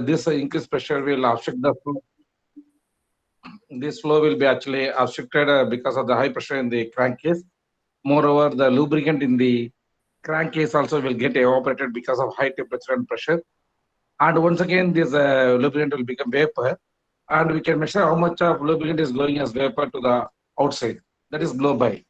this increased pressure will obstruct the flow. This flow will be actually obstructed because of the high pressure in the crankcase. Moreover, the lubricant in the crankcase also will get evaporated because of high temperature and pressure. And once again, this lubricant will become vapor, and we can measure how much of lubricant is going as vapor to the outside. That is blow by.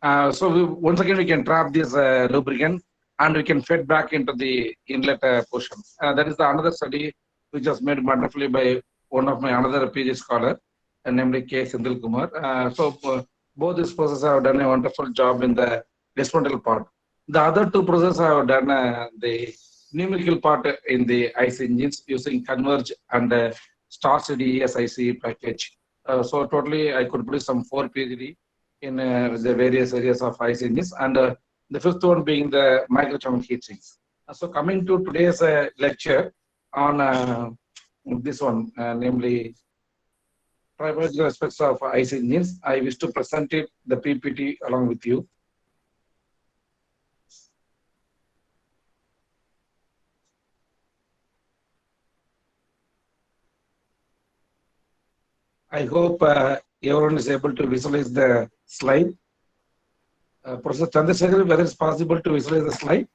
Once again, we can trap this lubricant and we can feed back into the inlet portion. That is another study which was made wonderfully by one of my another PhD scholar, namely K. Thundil Kumar. Both these processes have done a wonderful job in the dismantle part. The other two processes have done the numerical part in the IC engines using Converge and Star CD SIC package. So totally, I could produce some 4 PhD in the various areas of IC engines, and the fifth one being the microchannel heat sinks. So coming to today's lecture on this one, namely tribological aspects of IC engines, I wish to present it, the PPT along with you. I hope everyone is able to visualize the slide. Professor Chandrasekhar, whether it's possible to visualize the slide?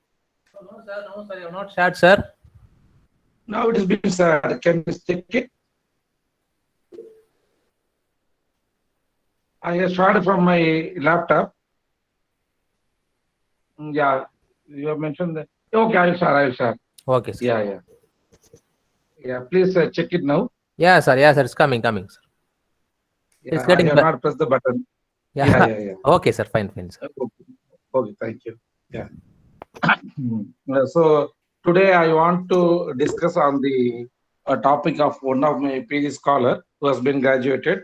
No, sir, you have not shared, sir. Now it is being shared. Can you check it? I have shared from my laptop. Yeah, you have mentioned that. Okay, I will share. Okay, sir. Yeah. Please check it now. Yeah, sir. It's coming, sir. Yeah, It's getting I have not pressed the button. Yeah. Okay, sir. Fine, sir. Okay, thank you. Yeah. So today I want to discuss on the topic of one of my PhD scholar who has been graduated,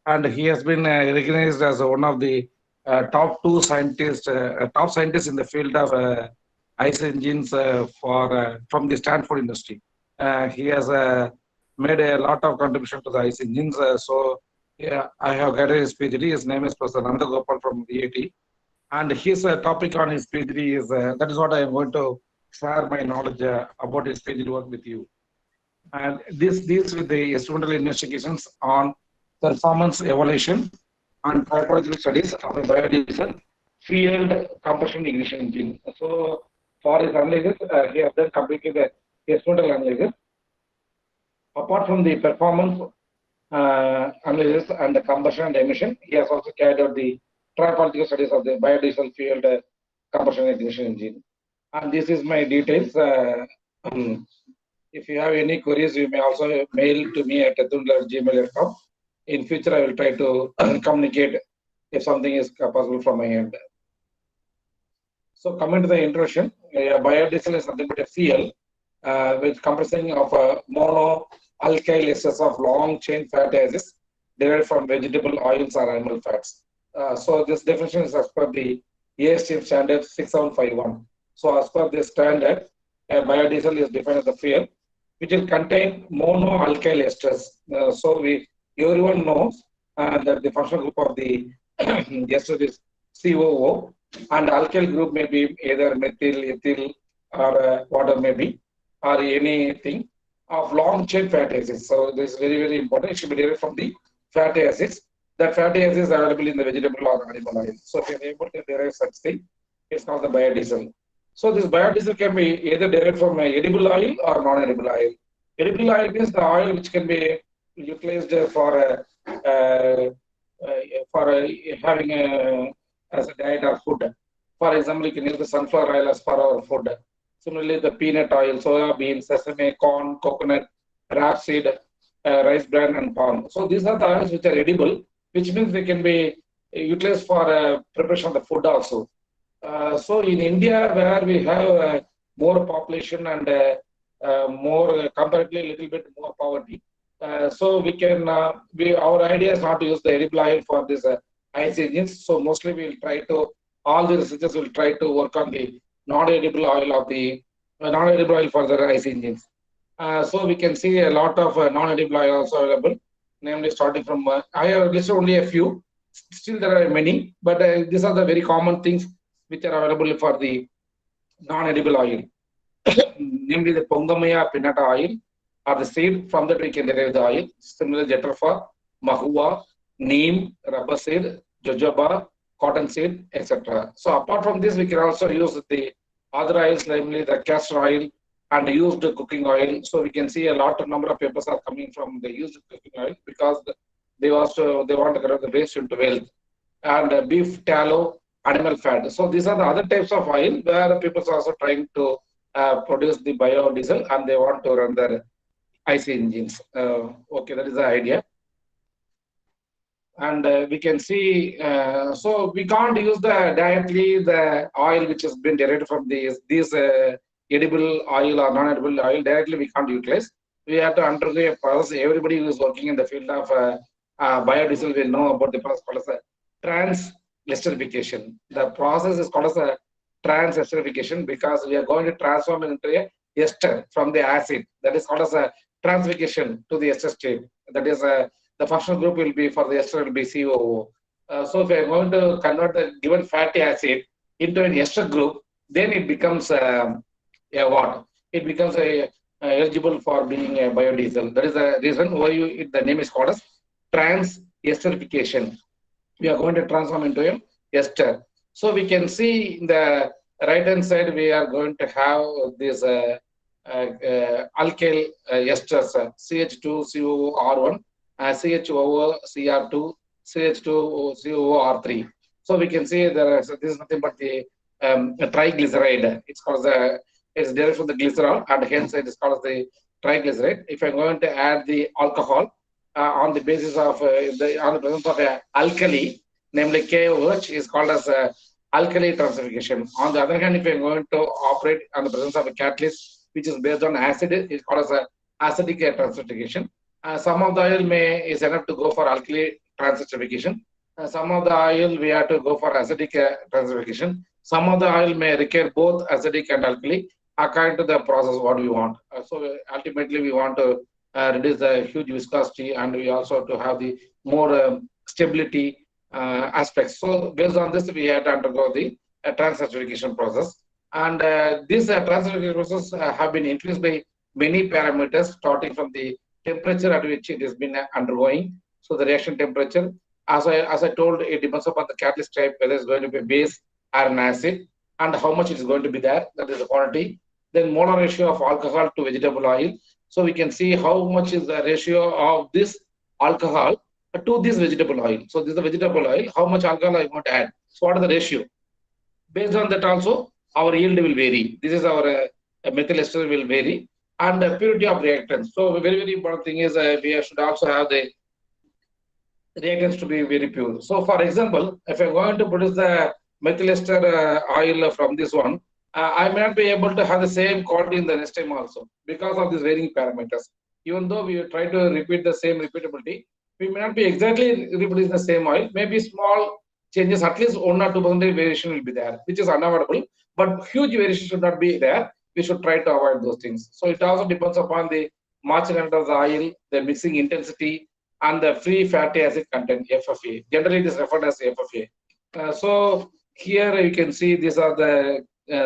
and he has been recognized as one of the top scientists in the field of ICE engines from the Stanford University. He has made a lot of contribution to the ICE engines. I have graduated his PhD. His name is Professor Nanda Gopal from AICTE. And his topic on his PhD is, that is what I am going to share my knowledge about his PhD work with you. And this deals with the experimental investigations on performance evaluation and tribological studies of a biodiesel fueled combustion ignition engine. So for his analysis, he has then completed the experimental analysis. Apart from the performance analysis and the combustion and emission, he has also carried out the tribological studies of the biodiesel fueled combustion ignition engine. And this is my details. If you have any queries, you may also mail to me at thundil@gmail.com. In future, I will try to communicate if something is possible from my end. So coming to the introduction, biodiesel is nothing but a fuel which comprising of mono-alkyl esters of long-chain fatty acids derived from vegetable oils or animal fats. So this definition is as per the AICTE standard 6751. So as per this standard, biodiesel is defined as a fuel which will contain mono-alkyl esters. Everyone knows that the functional group of the ester is COO, and alkyl group may be either methyl, ethyl, or water maybe, or anything of long-chain fatty acids. So this is very, very important. It should be derived from the fatty acids. That fatty acids are available in the vegetable or animal oil. So if you are able to derive such thing, it's called the biodiesel. So this biodiesel can be either derived from edible oil or non-edible oil. Edible oil means the oil which can be utilized for having as a diet or food. For example, you can use the sunflower oil as for our food. Similarly, the peanut oil, soya bean, sesame, corn, coconut, rapeseed, rice bran, and palm. So these are the oils which are edible, which means they can be utilized for preparation of the food also. So in India, where we have more population and more comparatively a little bit more poverty, so we can our idea is not to use the edible oil for this ICE engines. So mostly we will try to, all the researchers will try to work on the non-edible oil of the non-edible oil for the ICE engines. So we can see a lot of non-edible oil also available, namely starting from I have listed only a few. Still there are many, but these are the very common things which are available for the non-edible oil. Namely the Pongamaya pinnata oil, or the seed. From that we can derive the oil. Similarly, jatropha, mahua, neem, rubber seed, jojoba, cotton seed, etc. So apart from this, we can also use the other oils, namely the castor oil and used cooking oil. So we can see a lot of number of papers are coming from the used cooking oil because they want to convert the waste into wealth. And beef tallow, animal fat. So these are the other types of oil where people are also trying to produce the biodiesel and they want to run their IC engines. Okay, that is the idea. And we can see, so we can't use directly the oil which has been derived from these edible oil or non-edible oil directly. We can't utilize. We have to undergo a process. Everybody who is working in the field of biodiesel will know about the process called as a trans-esterification. The process is called as a trans-esterification because we are going to transform it into a ester from the acid. That is called as a transfication to the ester state. That is the functional group will be for the ester will be COO. So if we are going to convert the given fatty acid into an ester group, then it becomes a what? It becomes eligible for being a biodiesel. That is the reason why the name is called as trans-esterification. We are going to transform into a ester. So we can see in the right hand side we are going to have this alkyl esters CH2COR1, CHOO-CR2, CH2COR3. So we can see this is nothing but the triglyceride. It's called it's derived from the glycerol and hence it is called the triglyceride. If I'm going to add the alcohol on the basis of on the presence of alkali, namely KOH, is called as alkali transfication. On the other hand, if I'm going to operate on the presence of a catalyst which is based on acid, it's called as acidic transfication. Some of the oil is enough to go for alkali transfication. Some of the oil we have to go for acidic transfication. Some of the oil may require both acidic and alkali according to the process what we want. So ultimately we want to reduce the huge viscosity and we also to have the more stability aspects. So based on this, we have to undergo the transesterification process. And this transesterification process have been influenced by many parameters, starting from the temperature at which it has been undergoing. So the reaction temperature, as I told, it depends upon the catalyst type, whether it's going to be base or an acid, and how much it is going to be there. That is the quantity. Then molar ratio of alcohol to vegetable oil. So we can see how much is the ratio of this alcohol to this vegetable oil. So this is the vegetable oil. How much alcohol I want to add? So what is the ratio? Based on that also, our yield will vary. This is our methyl ester will vary, and purity of reactants. So a very important thing is we should also have the reactants to be very pure. So for example, if I'm going to produce the methyl ester oil from this one, I may not be able to have the same quality in the next time also because of these varying parameters. Even though we try to repeat the same repeatability, we may not be exactly reproducing the same oil. Maybe small changes, at least 1 or 2% variation will be there, which is unavoidable. But huge variation should not be there. We should try to avoid those things. So it also depends upon the moisture of the oil, the mixing intensity, and the free fatty acid content, FFA. Generally, it is referred as FFA. So here you can see these are the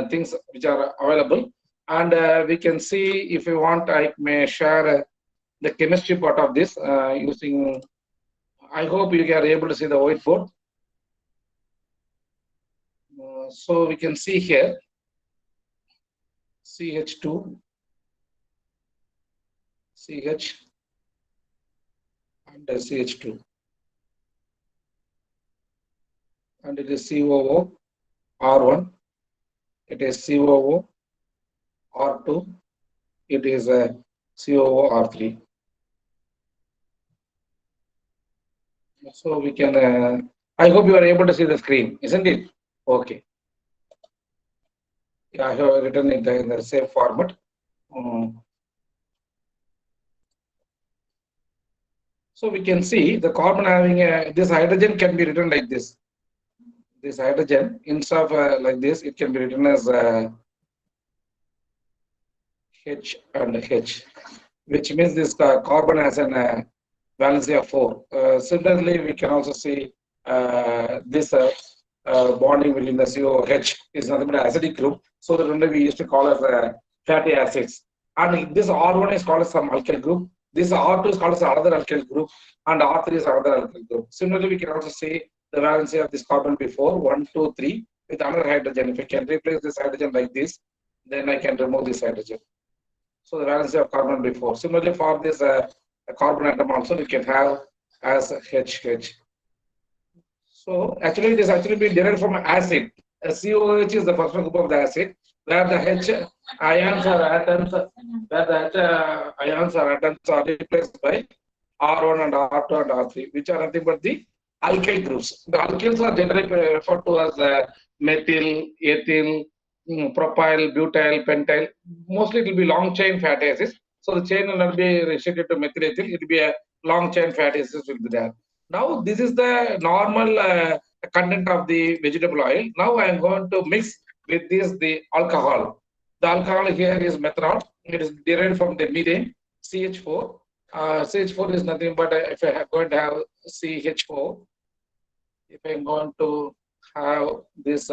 things which are available, and we can see if you want, I may share the chemistry part of this using. I hope you are able to see the whiteboard. So we can see here CH2, CH, and CH2, and it is COO R1. It is COO R2. It is COO R3. So we can. I hope you are able to see the screen, isn't it? Okay. Yeah, I have written it in the same format. So we can see the carbon having this hydrogen can be written like this. This hydrogen, instead of like this, it can be written as H and H, which means this carbon has an valency of 4. Similarly, we can also see this bonding between the COH is nothing but acidic group. So that only we used to call as fatty acids. And this R1 is called as some alkyl group. This R2 is called as another alkyl group, and R3 is another alkyl group. Similarly, we can also say the valency of this carbon before 1, 2, 3 with another hydrogen. If I can replace this hydrogen like this, then I can remove this hydrogen. So the valency of carbon before. Similarly, for this carbon atom also we can have as HH. So actually, it is actually being derived from acid. COH is the first group of the acid, where the H ions or atoms, where the H ions or atoms are replaced by R1 and R2 and R3, which are nothing but the alkyl groups. The alkyls are generally referred to as methyl, ethyl, propyl, butyl, pentyl. Mostly it will be long chain fatty acids. So the chain will not be restricted to methyl ethyl. It will be a long chain fatty acids will be there. Now this is the normal content of the vegetable oil. Now I am going to mix with this the alcohol. The alcohol here is methanol. It is derived from the methane, CH4. CH4 is nothing but if I am going to have CH4, if I am going to have this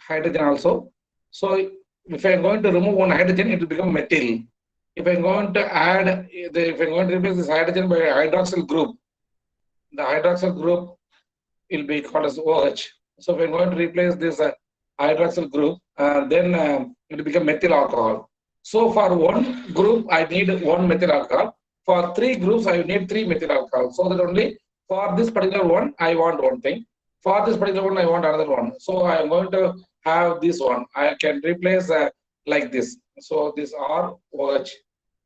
hydrogen also. So if I am going to remove one hydrogen, it will become methyl. If I am going to add, if I am going to replace this hydrogen by a hydroxyl group, the hydroxyl group will be called as OH. So if I'm going to replace this hydroxyl group, then it will become methyl alcohol. So for one group, I need one methyl alcohol. For three groups, I need three methyl alcohol. So that only for this particular one, I want one thing. For this particular one, I want another one. So I am going to have this one. I can replace like this. So this ROH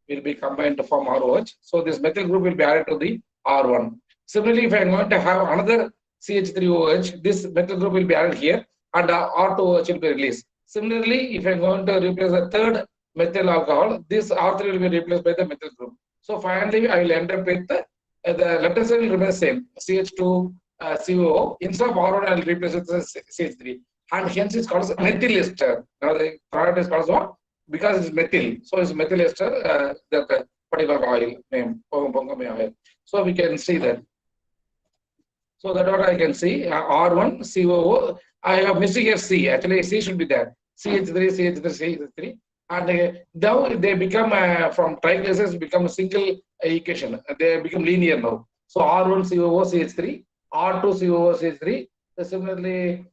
will be combined to form ROH. So this methyl group will be added to the R1. Similarly, if I am going to have another CH3OH, this methyl group will be added here and R2OH will be released. Similarly, if I am going to replace the third methyl alcohol, this R3 will be replaced by the methyl group. So finally, I will end up with the letter cell will remain same, CH2 COO. Instead of R1, I will replace it with CH3. And hence it's called as methyl ester. Now the product is called as what? Because it's methyl. So it's methyl ester, that particular oil name, oil. So we can see that. So that's what I can see. R1, COO. I have missing here C. Actually, C should be there. CH3, CH3, CH3. And now they become from triglycerides become a single equation. They become linear now. So R1, COO, CH3. R2, COO, CH3. Similarly,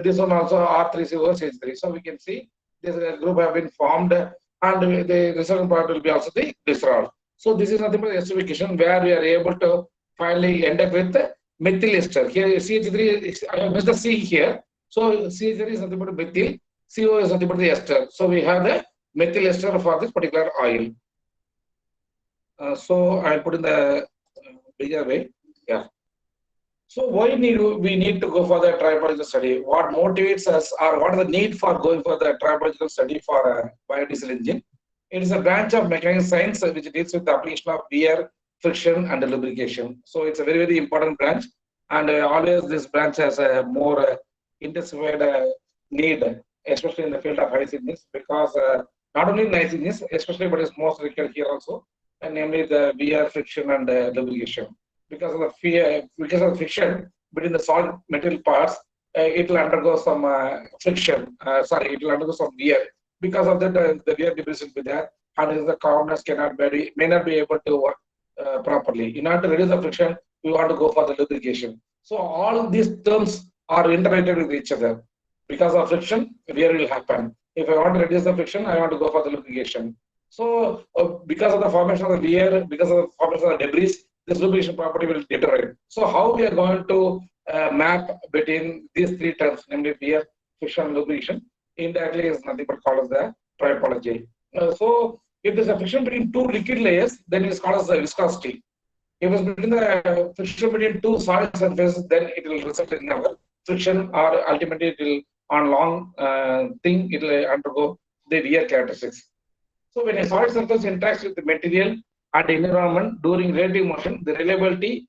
this one also R3, COO, CH3. So we can see this group have been formed, and the resultant part will be also the glycerol. So this is nothing but esterification where we are able to finally end up with methyl ester. Here CH3, I have missed the C here. So CH3 is nothing but methyl, CO is nothing but the ester. So we have the methyl ester for this particular oil. So I'll put in the bigger way. Yeah. So why we need to go for the tribological study? What motivates us, or what is the need for going for the tribological study for a biodiesel engine? It is a branch of mechanical science which deals with the application of wear, friction, and lubrication. So it's a very, very important branch, and always this branch has a more intensified need, especially in the field of ICE engines, because not only in ICE engines, especially, but it's most required here also, and namely the wear, friction, and lubrication. Because of the because of the friction between the solid material parts, it will undergo some friction. It will undergo some wear. Because of that, the wear debris will be there, and the components may not be able to work properly. In order to reduce the friction, we want to go for the lubrication. So all these terms are interrelated with each other. Because of friction, wear will happen. If I want to reduce the friction, I want to go for the lubrication. So because of the formation of the wear, because of the formation of the debris, this lubrication property will deteriorate. So how we are going to map between these three terms, namely wear, friction, and lubrication, indirectly is nothing but called as the tribology. So if there's a friction between two liquid layers, then it is called as the viscosity. If it's between the friction between two solid surfaces, then it will result in our friction, or ultimately it will on long thing it will undergo the wear characteristics. So when a solid surface interacts with the material and environment during relative motion, the reliability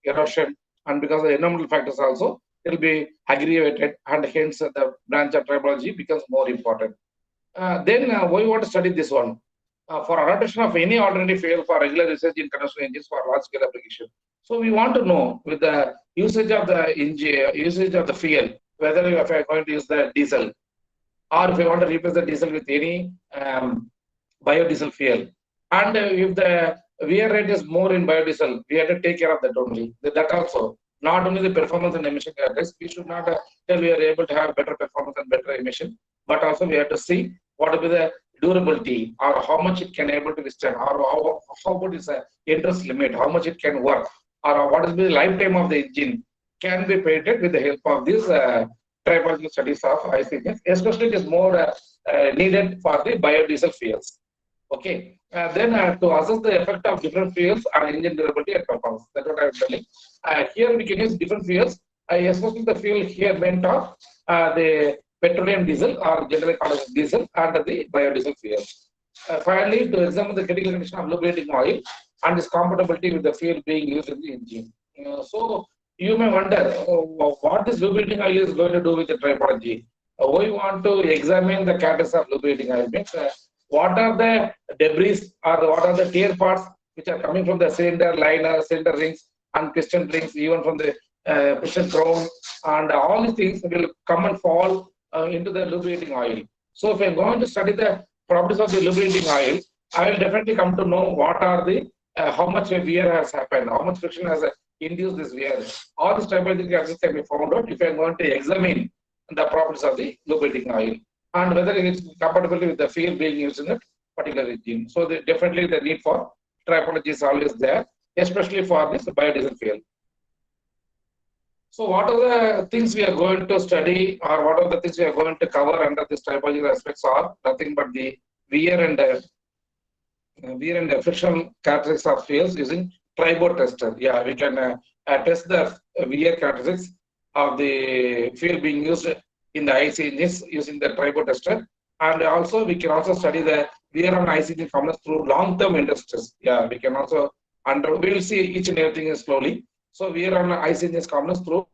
erosion, and because of the environmental factors also, it will be aggravated, and hence the branch of tribology becomes more important. Then we want to study this one. For adaptation of any alternative fuel for regular usage in conventional engines for large scale application. So we want to know with the usage of the engine, usage of the fuel, whether if I am going to use the diesel, or if I want to replace the diesel with any biodiesel fuel. And if the wear rate is more in biodiesel, we have to take care of that only. That also, not only the performance and emission characteristics, we should not tell we are able to have better performance and better emission, but also we have to see what will be the durability, or how much it can able to withstand, or how good is the interest limit, how much it can work, or what is the lifetime of the engine can be predicted with the help of these tribological studies of ICTs. Especially, it is more needed for the biodiesel fuels. Okay. Then to assess the effect of different fuels on engine durability and performance. That's what I'm telling. Here we can use different fuels. Especially the fuel here meant of the petroleum diesel, or generally called as diesel, and the biodiesel fuel. Finally, to examine the critical condition of lubricating oil and its compatibility with the fuel being used in the engine. So you may wonder what this lubricating oil is going to do with the tribology. We want to examine the characteristics of lubricating oil. Means, what are the debris, or what are the tear parts which are coming from the cylinder liner, cylinder rings, and piston rings, even from the piston crown, and all these things will come and fall into the lubricating oil. So if I'm going to study the properties of the lubricating oil, I will definitely come to know what are the how much wear has happened, how much friction has induced this wear. All these tribological characteristics can be found out if I'm going to examine the properties of the lubricating oil, and whether it is compatible with the fuel being used in a particular engine. So definitely the need for tribology is always there, especially for this biodiesel fuel. So what are the things we are going to study, or what are the things we are going to cover under this tribological aspects are nothing but the wear and frictional characteristics of fuels using tribo tester. Yeah, we can test the wear characteristics of the fuel being used in the IC engines using the tribo tester, and also we can also study the wear on IC engine components through long-term industries. Yeah, we can also we will see each and everything slowly. So wear on IC engines components through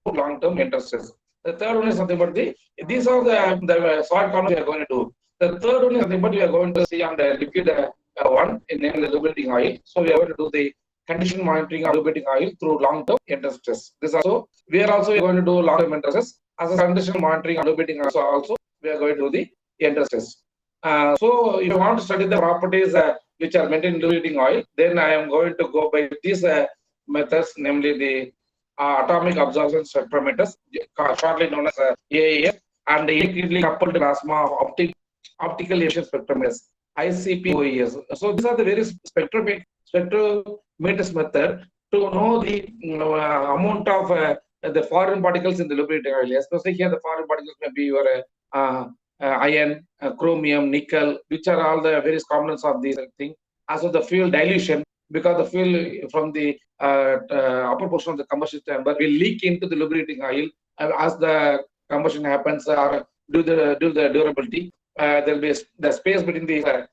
long-term industries. The third one is nothing but these are the short columns we are going to do. The third one is nothing but we are going to see on the liquid one in the lubricating oil. So we are going to do the condition monitoring of lubricating oil through long-term industries. This also we are also going to do long-term industries as a condition monitoring of lubricating oil. So also we are going to do the industries. So if you want to study the properties which are maintained in lubricating oil, then I am going to go by these methods, namely the atomic absorption spectrometers, shortly known as AIF, and electrically coupled plasma optical emission spectrometers, ICP-OES. So these are the various spectrometers method to know the amount of the foreign particles in the lubricating oil. Especially here, the foreign particles may be your iron, chromium, nickel, which are all the various components of these thing. Also the fuel dilution, because the fuel from the upper portion of the combustion chamber will leak into the lubricating oil as the combustion happens, or due to the durability. There will be the space between the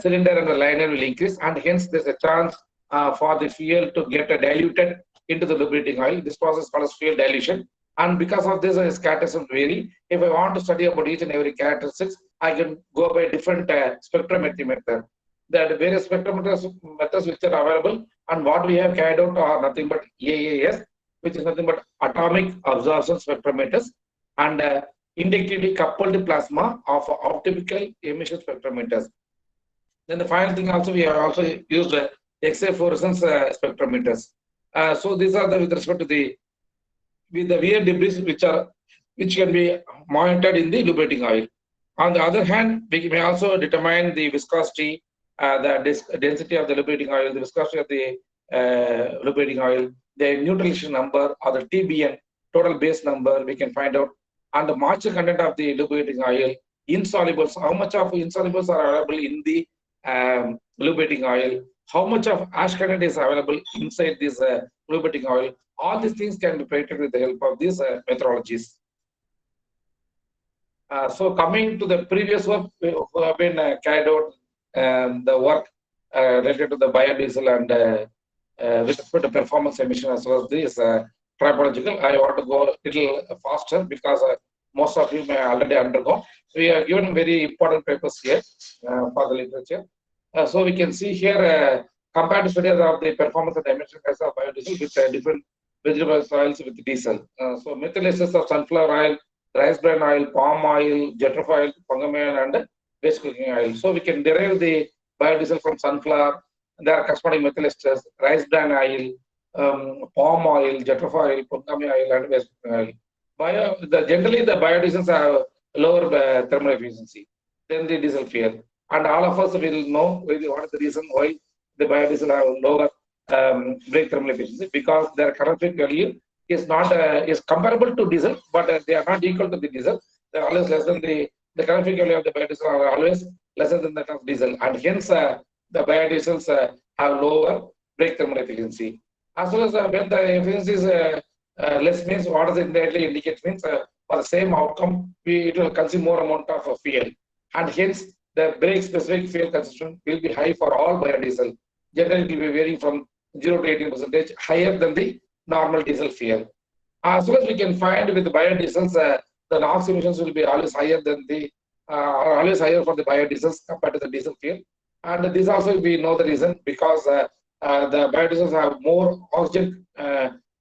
cylinder and the liner will increase, and hence there's a chance for the fuel to get diluted into the lubricating oil. This process is called as fuel dilution. And because of this, its characteristics vary. If I want to study about each and every characteristics, I can go by different spectrometry method. The various spectrometers methods which are available, and what we have carried out are nothing but AAS, which is nothing but atomic absorption spectrometers, and inductively coupled plasma of optical emission spectrometers. Then the final thing also, we have also used X-ray fluorescence spectrometers. So these are with respect to the wear debris which can be monitored in the lubricating oil. On the other hand, we may also determine the viscosity, the density of the lubricating oil, the viscosity of the lubricating oil, the neutralization number, or the TBN, total base number, we can find out, and the moisture content of the lubricating oil, insolubles, how much of insolubles are available in the lubricating oil, how much of ash content is available inside this lubricating oil. All these things can be predicted with the help of these methodologies. So coming to the previous work, we have been carried out the work related to the biodiesel and with respect to performance emission as well as this tribological. I want to go a little faster because most of you may already undergo. We are given very important papers here for the literature. So we can see here compared studies of the performance and emission gases of biodiesel with different vegetable oils with diesel. So methyl esters of sunflower oil, rice bran oil, palm oil, jatropha oil, fungi oil, and waste cooking oil. So we can derive the biodiesel from sunflower. There are corresponding methyl esters, rice bran oil, palm oil, jatropha oil, fungi oil, and waste cooking oil. Generally, the biodiesels have lower thermal efficiency than the diesel fuel. And all of us will know what is the reason why the biodiesel have lower brake thermal efficiency, because their calorific value is not is comparable to diesel, but they are not equal to the diesel. They are always less than the calorific value of the biodiesel are always lesser than that of diesel, and hence the biodiesels have lower brake thermal efficiency. As well as when the efficiency is less, means what does it indirectly indicate, means for the same outcome it will consume more amount of fuel, and hence the brake specific fuel consumption will be high for all biodiesel. Generally, it will be varying from 0 to 18% higher than the normal diesel fuel. As well as we can find with the biodiesels, the NOx emissions will be always higher than the always higher for the biodiesels compared to the diesel fuel. And this also we know the reason, because the biodiesels have more oxygen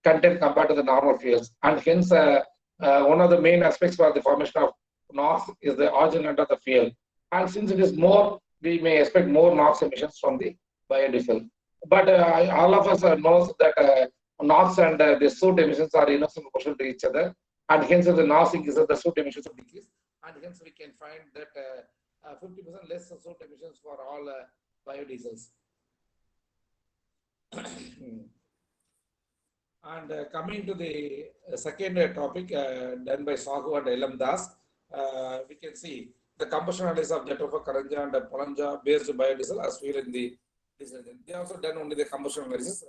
content compared to the normal fuels, and hence one of the main aspects for the formation of NOx is the oxygen content of the fuel. And since it is more, we may expect more NOx emissions from the biodiesel. But all of us knows that NOx and the soot emissions are inversely proportional to each other, and hence the NOx increases, the soot emissions decrease, and hence we can find that 50% less soot emissions for all biodiesels. And coming to the second topic done by Sahu and Elam Das, we can see the combustion analysis of Jatropha, Karanja, and Palanja based biodiesel as fuel in the diesel engine. They also done only the combustion analysis.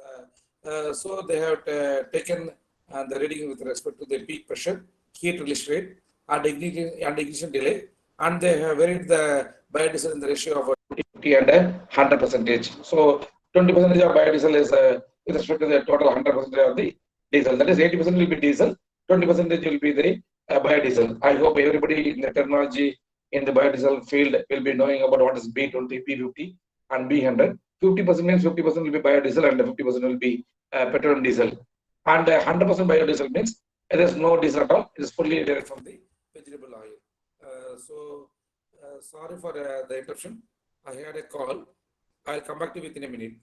So they have taken the reading with respect to the peak pressure, heat release rate, and ignition delay, and they have varied the biodiesel in the ratio of 50 and 100%. So 20% of biodiesel is with respect to the total 100% of the diesel. That is 80% will be diesel, 20% will be the biodiesel. I hope everybody in the terminology in the biodiesel field will be knowing about what is B20, B50, and B100. 50% means 50% will be biodiesel and 50% will be petrol and diesel. And 100% biodiesel means there is no diesel at all. It is fully derived from the vegetable oil. Sorry for the interruption. I had a call. I'll come back to you within a minute.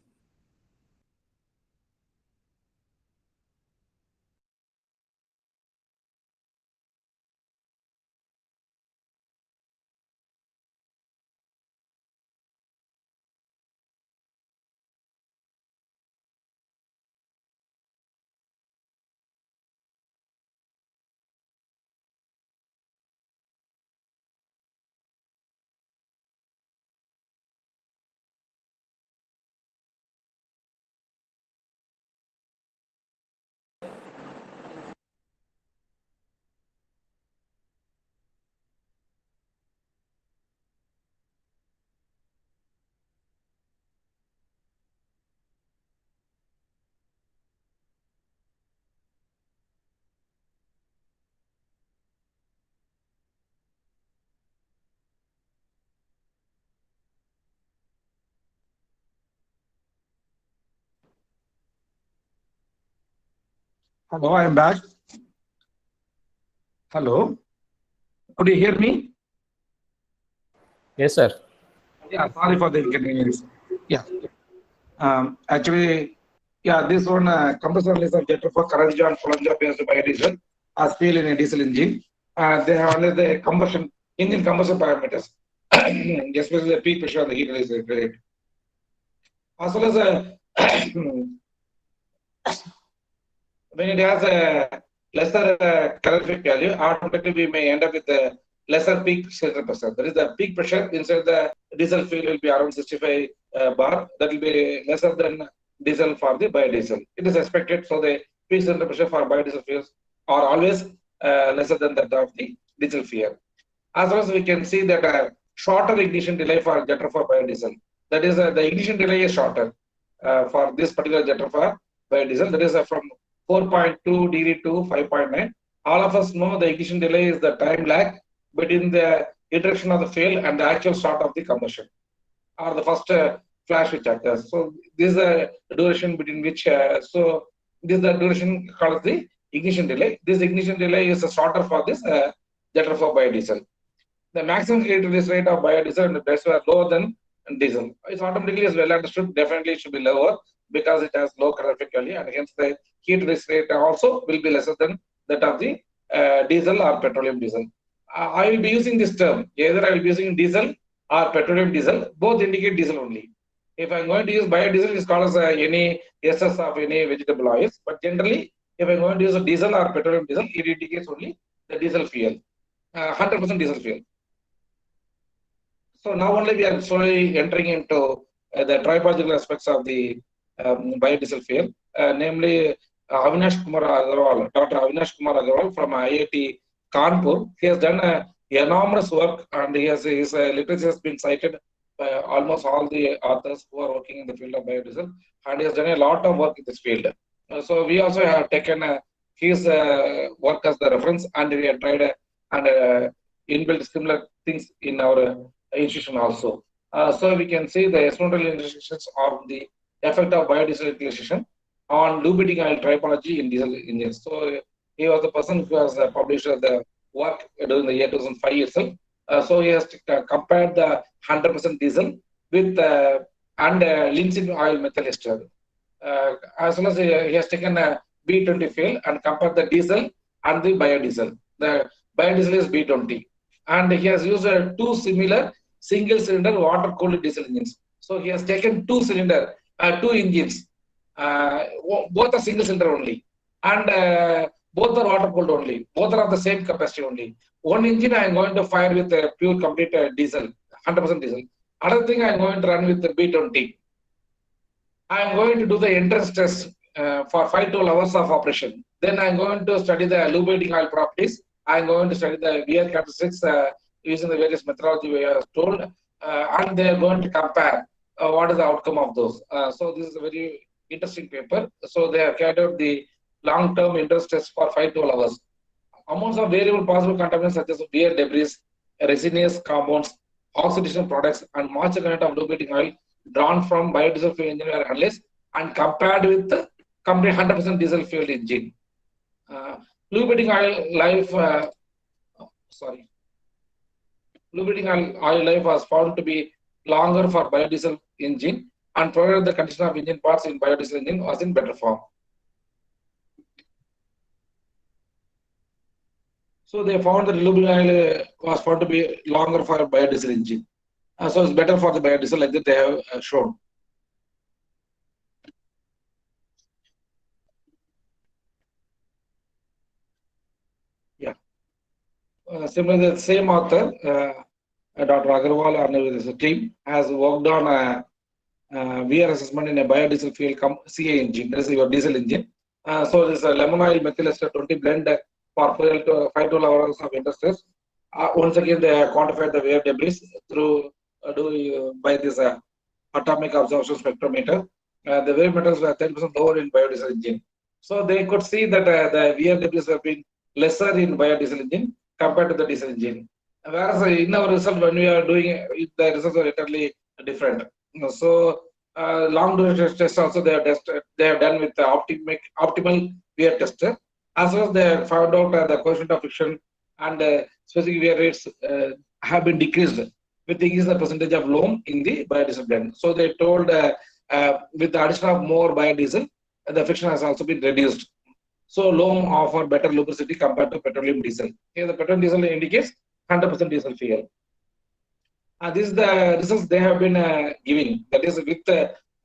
Hello, I am back. Hello. Could you hear me? Yes, sir. Yeah, sorry for the inconvenience. Yeah. Actually, yeah, this one compressor analysis of Jatropha, Karanja, and Palanja based biodiesel as fuel in a diesel engine. They have only the engine combustion parameters, especially the peak pressure and the heat release rate. As well as when it has a lesser calorific value, automatically we may end up with a lesser peak cylinder pressure. That is, the peak pressure inside the diesel fuel will be around 65 bar. That will be lesser than diesel for the biodiesel. It is expected, so the peak cylinder pressure for biodiesel fuels are always lesser than that of the diesel fuel. As well as we can see that shorter ignition delay for Jatropha biodiesel. That is, the ignition delay is shorter. for this particular jet for biodiesel. That is from 4.2 degree to 5.9. All of us know the ignition delay is the time lag between the introduction of the fuel and the actual start of the combustion, or the first flash which occurs. So this is the duration between which, this is the duration called the ignition delay. This ignition delay is a starter for this jet for biodiesel. The maximum heat release rate of biodiesel and best were lower than diesel. It's automatically is well understood. Definitely it should be lower because it has low calorific value, and hence the heat release rate also will be lesser than that of the diesel or petroleum diesel. I will be using this term. Either I will be using diesel or petroleum diesel. Both indicate diesel only. If I'm going to use biodiesel, it's called as any SS of any vegetable oils. But generally, if I'm going to use a diesel or petroleum diesel, it indicates only the diesel fuel, 100% diesel fuel. So now only we are slowly entering into the tribological aspects of the biodiesel fuel, namely Avinash Kumar Agarwal, Dr. Avinash Kumar Agarwal from IIT Kanpur. He has done enormous work, and his literature has been cited by almost all the authors who are working in the field of biodiesel, and he has done a lot of work in this field. So we also have taken his work as the reference, and we have tried and inbuilt similar things in our institution also. So we can see the experimental illustrations of the effect of biodiesel utilization on lubricating oil tribology in diesel engines. So he was the person who has published the work during the year 2005 itself. So he has compared the 100% diesel with and linseed oil methyl ester. As well as he has taken a B20 fuel and compared the diesel and the biodiesel. The biodiesel is B20. And he has used two similar single cylinder water cooled diesel engines. So he has taken two engines, both are single cylinder only, and both are water cooled only. Both are of the same capacity only. One engine I am going to fire with a pure complete diesel, 100% diesel. Another thing I am going to run with the B20. I am going to do the entrance test for 5 to 12 hours of operation. Then I am going to study the lubricating oil properties. I am going to study the wear characteristics using the various methodology we have told, and they are going to compare what is the outcome of those. So this is a very interesting paper. So they have carried out the long-term interest test for 5 to 12 hours. Amounts of variable possible contaminants such as wear debris, resinous compounds, oxidation products, and moisture content of lubricating oil drawn from biodiesel fuel engine were analyzed and compared with the complete 100% diesel fuel engine. Lubricating oil life, lubricating oil life was found to be longer for biodiesel engine, and provided the condition of engine parts in biodiesel engine was in better form. So they found that lubricating oil was found to be longer for biodiesel engine. So it's better for the biodiesel, like that they have shown. Yeah. Similarly, the same author, Dr. Agarwal and his team, has worked on VR assessment in a biodiesel fuel CA engine. That is your diesel engine. So this lemon oil methyl ester 20 blend for 5 to 12 hours of interest. Once again, they quantified the wear debris through by this atomic absorption spectrometer. The wear metals were 10% lower in biodiesel engine. So they could see that the wear debris have been lesser in biodiesel engine compared to the diesel engine. Whereas in our result, when we are doing it, the results are entirely different. So long duration tests also they have done with the optimal wear tester, as well as they have found out the coefficient of friction and specific wear rates have been decreased with the increase the percentage of loam in the biodiesel blend. So they told with the addition of more biodiesel, the friction has also been reduced. So loam offer better lubricity compared to petroleum diesel. Here the petroleum diesel indicates 100% diesel fuel. This is the results they have been giving. That is with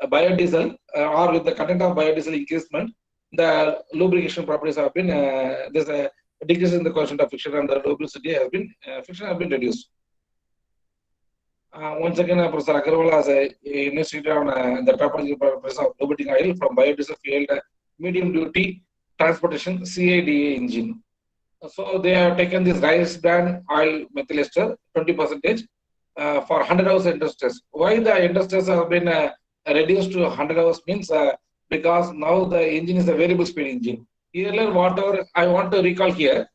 biodiesel or with the content of biodiesel increasement, the lubrication properties have been there's a decrease in the coefficient of friction, and the lubricity has been friction has been reduced. Once again, Professor Agarwal has investigated on the tribological properties of lubricating oil from biodiesel fueled medium duty transportation CADA engine. So they have taken this rice bran oil methyl ester 20% for 100 hours interest test. Why the interest tests have been reduced to 100 hours means because now the engine is a variable speed engine. Earlier, whatever I want to recall here,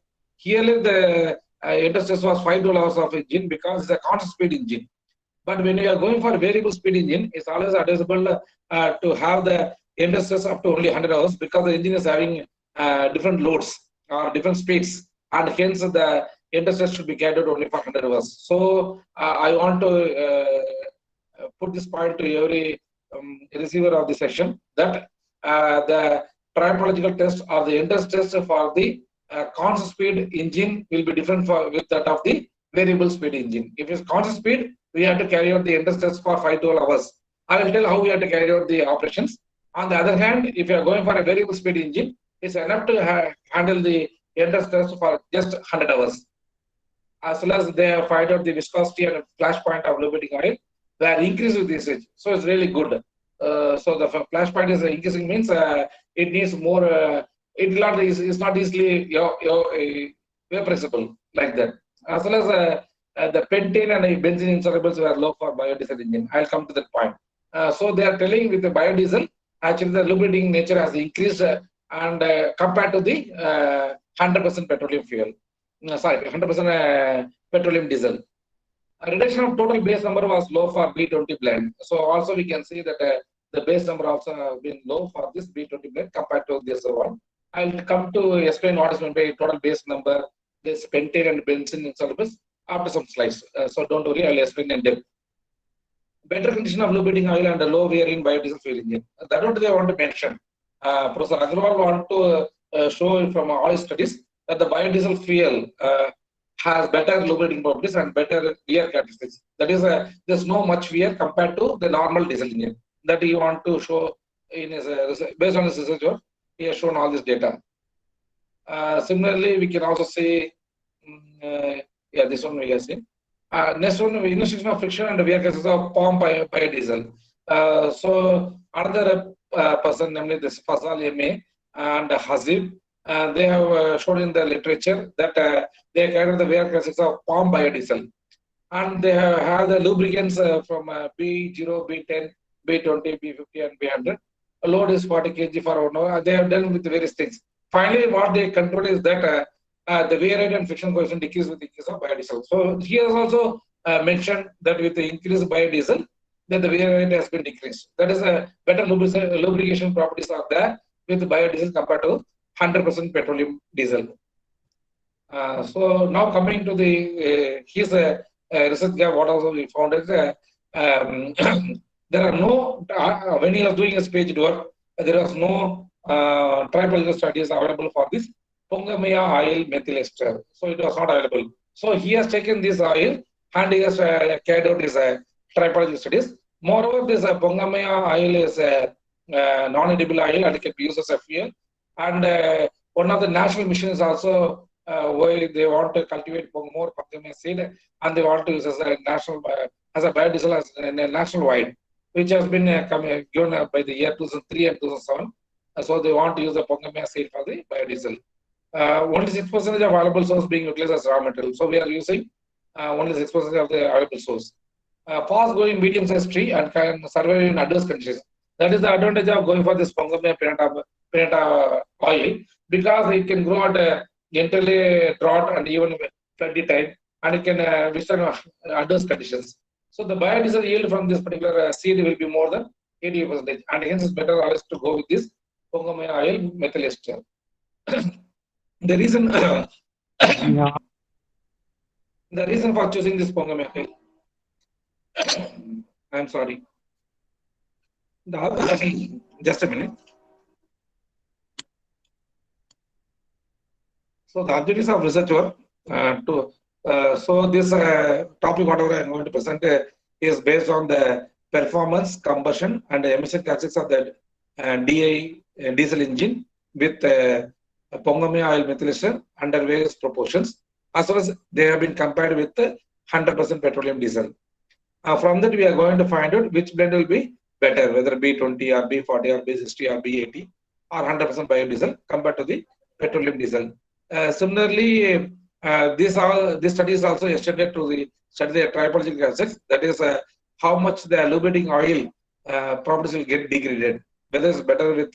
earlier the interest was 5 hours of engine because it's a constant speed engine. But when you are going for a variable speed engine, it's always advisable to have the interest up to only 100 hours because the engine is having different loads or different speeds, and hence the interest should be carried out only for 100 hours. So I want to put this point to every receiver of the session that the tribological test or the interest test for the constant speed engine will be different with that of the variable speed engine. If it's constant speed, we have to carry out the interest test for 5 to 12 hours. I will tell how we have to carry out the operations. On the other hand, if you are going for a variable speed engine, it's enough to handle the interest test for just 100 hours. As well as they have found out the viscosity and flash point of lubricating oil, they are increased with usage. So it's really good. So the flash point is increasing means it needs more. It's not easily vaporizable like that. As well as the pentane and benzene insolubles were low for biodiesel engine. I'll come to that point. So they are telling with the biodiesel, actually the lubricating nature has increased and compared to the 100% petroleum fuel. 100% petroleum diesel. A reduction of total base number was low for B20 blend. So also we can see that the base number also have been low for this B20 blend compared to this one. I'll come to explain what is meant by total base number, this pentane and benzene insolubles after some slides. So don't worry, I'll explain in depth. Better condition of lubricating oil and a low wear in biodiesel fuel engine. That's what they want to mention. Professor Agarwal want to show from all his studies that the biodiesel fuel has better lubricating properties and better wear characteristics. That is, there's no much wear compared to the normal diesel engine. That he want to show in his based on his research work. He has shown all this data. Similarly, we can also see, this one we have seen. Next one, initiation of friction and wear cases of palm biodiesel. So another person, namely this Fazal MA and Hazib, they have shown in the literature that they carry the wear cases of palm biodiesel, and they have the lubricants from B0, B10, B20, B50, and B100. A load is 40 kg for 1 hour. They have done with various things. Finally, what they control is that the wear rate and friction coefficient decrease with the increase of biodiesel. So he has also mentioned that with the increased biodiesel, that the wear rate has been decreased. That is a better lubrication properties are there with biodiesel compared to 100% petroleum diesel. So now coming to the his research gap, what also we found is there are no when he was doing his PhD work, there was no tribological studies available for this Pongamia oil methyl ester. So it was not available. So he has taken this oil and he has carried out his tribological studies. Moreover, this Pongamia oil is non-edible oil and it can be used as a fuel. And one of the national missions also where they want to cultivate more Pongamia seed, and they want to use as a national as a biodiesel as national wide, which has been given by the year 2003 and 2007. So they want to use the Pongamia seed for the biodiesel. Only 6% of available source being utilized as raw material. So we are using only 6% of the available source. Fast growing medium sized tree and can survive in adverse conditions. That is the advantage of going for this Pongamia pinata oil, because it can grow at entirely drought and even floody time, and it can withstand adverse conditions. So the biodiesel yield from this particular seed will be more than 80%, and hence it's better always to go with this Pongamia oil methyl ester. The reason the reason for choosing this Pongamia oil, I'm sorry. Just a minute. So the objectives of research work so this topic, whatever I'm going to present, is based on the performance, combustion, and the emission characteristics of the DI diesel engine with Pongamia oil methyl ester under various proportions, as well as they have been compared with 100% petroleum diesel. From that, we are going to find out which blend will be better, whether B20 or B40 or B60 or B80 or 100% biodiesel compared to the petroleum diesel. Similarly, this study is also extended to the study the tribological aspects. That is, how much the lubricating oil properties will get degraded. Whether it's better with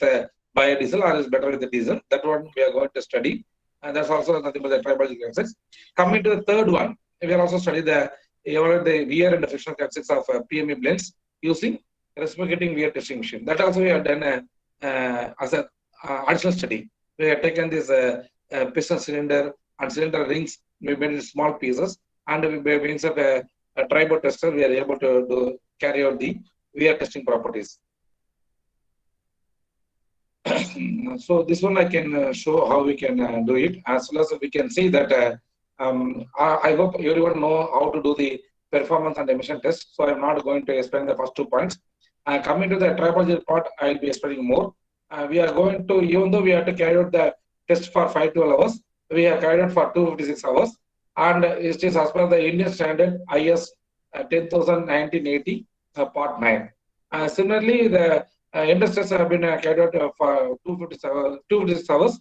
biodiesel or is better with the diesel, that one we are going to study. And that's also nothing but the tribological characteristics. Coming to the third one, we are also studying the wear and the frictional characteristics of PME blends using reciprocating wear testing machine. That also we have done as a additional study. We have taken this piston cylinder and cylinder rings, we made in small pieces, and by means of a tribo tester, we are able to carry out the wear testing properties. So this one I can show how we can do it, as well as we can see that I hope everyone know how to do the performance and emission test. So I'm not going to explain the first 2 points. Coming to the tribology part, I'll be explaining more. We are going to, even though we have to carry out the test for 512 hours, we have carried out for 256 hours, and it is as per the Indian standard IS 10,1980 part 9. Similarly, the industries have been carried out for 256 hours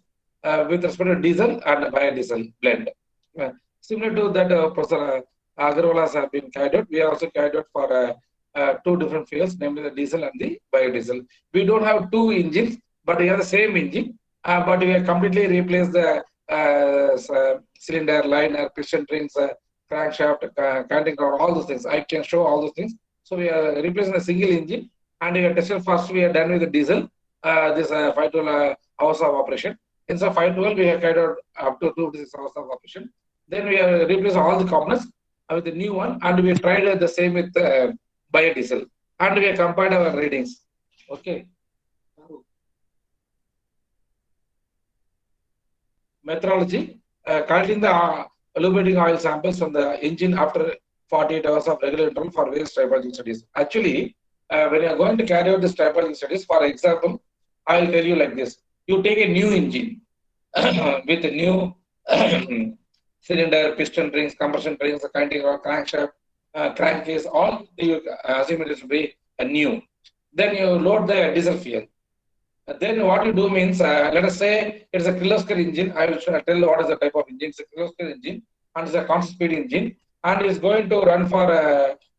with respect to diesel and biodiesel blend. Similar to that, Professor Agarwal have been carried out. We are also carried out for 2 different fuels, namely the diesel and the biodiesel. We don't have 2 engines, but we have the same engine, but we have completely replaced the cylinder, liner, piston rings, crankshaft, canting rod, all those things. I can show all those things. So we are replacing a single engine, and we have tested first. We are done with the diesel, this 512 hours of operation. Instead of 512, we have carried out up to 2 to 6 hours of operation. Then we have replaced all the components with the new one, and we have tried the same with biodiesel, and we have compared our readings. Okay. Methodology: collecting the lubricating oil samples from the engine after 48 hours of regular interval for various tribological studies. Actually, when you are going to carry out this tribological studies, for example, I will tell you like this: you take a new engine with a new cylinder, piston rings, compression rings, canting rod, crankshaft, crankcase, all you assume it will be new. Then you load the diesel fuel. Then what you do means, let us say it's a Kirloskar engine. I will tell what is the type of engine. It's a Kirloskar engine, and it's a constant speed engine, and it's going to run for,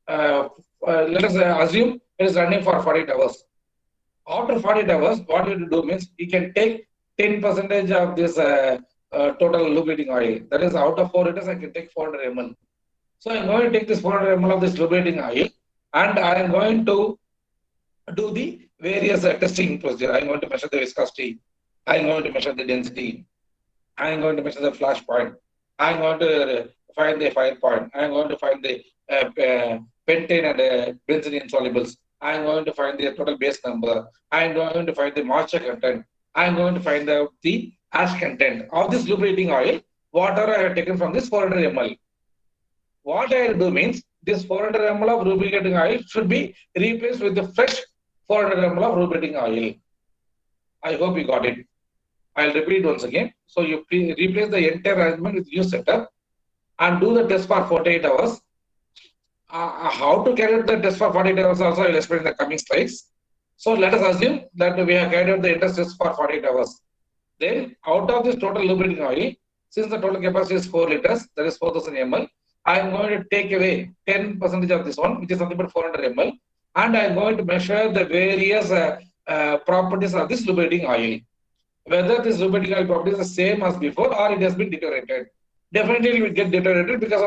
let us assume it is running for 48 hours. After 48 hours, what you do means, you can take 10% of this total lubricating oil. That is, out of 4 liters, I can take 400 ml. So I'm going to take this 400 ml of this lubricating oil, and I am going to do the various testing procedure. I'm going to measure the viscosity. I'm going to measure the density. I'm going to measure the flash point. I'm going to find the fire point. I'm going to find the pentane and benzene insolubles. I'm going to find the total base number. I'm going to find the moisture content. I'm going to find out the ash content of this lubricating oil, whatever I have taken from this 400 ml. What I will do means, this 400 ml of lubricating oil should be replaced with the fresh 400 ml of lubricating oil. I hope you got it. I'll repeat once again. So you replace the entire arrangement with new setup and do the test for 48 hours. How to carry out the test for 48 hours also I will explain in the coming slides. So let us assume that we have carried out the test for 48 hours. Then out of this total lubricating oil, since the total capacity is 4 liters, that is 4000 ml, I am going to take away 10% of this one, which is something but 400 ml, and I am going to measure the various properties of this lubricating oil. Whether this lubricating oil property is the same as before or it has been deteriorated. Definitely it will get deteriorated because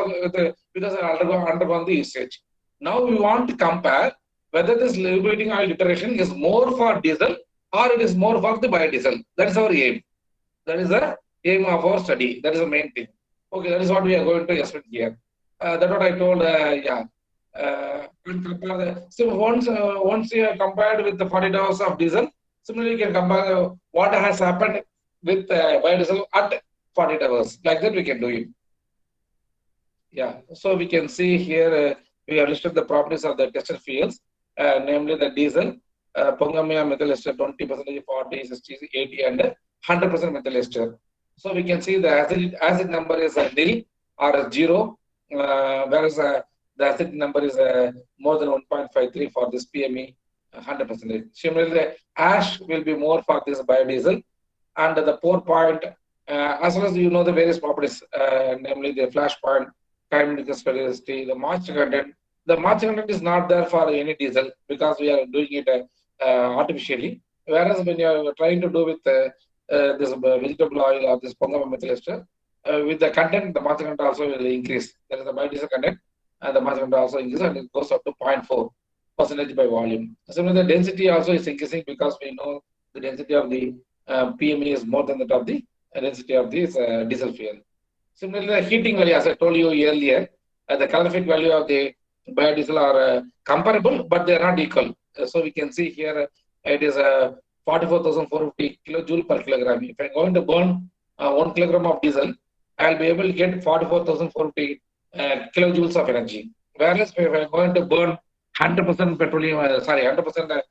it undergone the usage. Now we want to compare whether this lubricating oil deterioration is more for diesel or it is more for the biodiesel. That is our aim. That is the aim of our study. That is the main thing. Okay, that is what we are going to explain here. That's what I told. So once you are compared with the 40 hours of diesel, similarly you can compare what has happened with biodiesel at 40 hours. Like that we can do it. Yeah. So we can see here we have listed the properties of the tested fuels, namely the diesel, Pongamia methyl ester 20%, 40, 60, 80, and 100% methyl ester. So we can see the acid number is nil or 0, whereas the acid number is more than 1.53 for this PME 100%. Similarly, the ash will be more for this biodiesel, and the pour point, as well as you know the various properties, namely the flash point, kinetic viscosity, the moisture content, The moisture content is not there for any diesel because we are doing it artificially. Whereas when you are trying to do with this vegetable oil or this pongama methyl ester, with the content, the moisture content also will increase. There is a biodiesel content, and the moisture content also increases, and it goes up to 0.4 percentage by volume. Similarly, the density also is increasing because we know the density of the PME is more than that of the density of this diesel fuel. Similarly, the heating value, as I told you earlier, the calorific value of the biodiesel are comparable, but they are not equal. So we can see here it is 44,450 kilojoule per kilogram. If I'm going to burn 1 kilogram of diesel, I'll be able to get 44,450 kilojoules of energy. Whereas if I'm going to burn 100% petroleum, 100%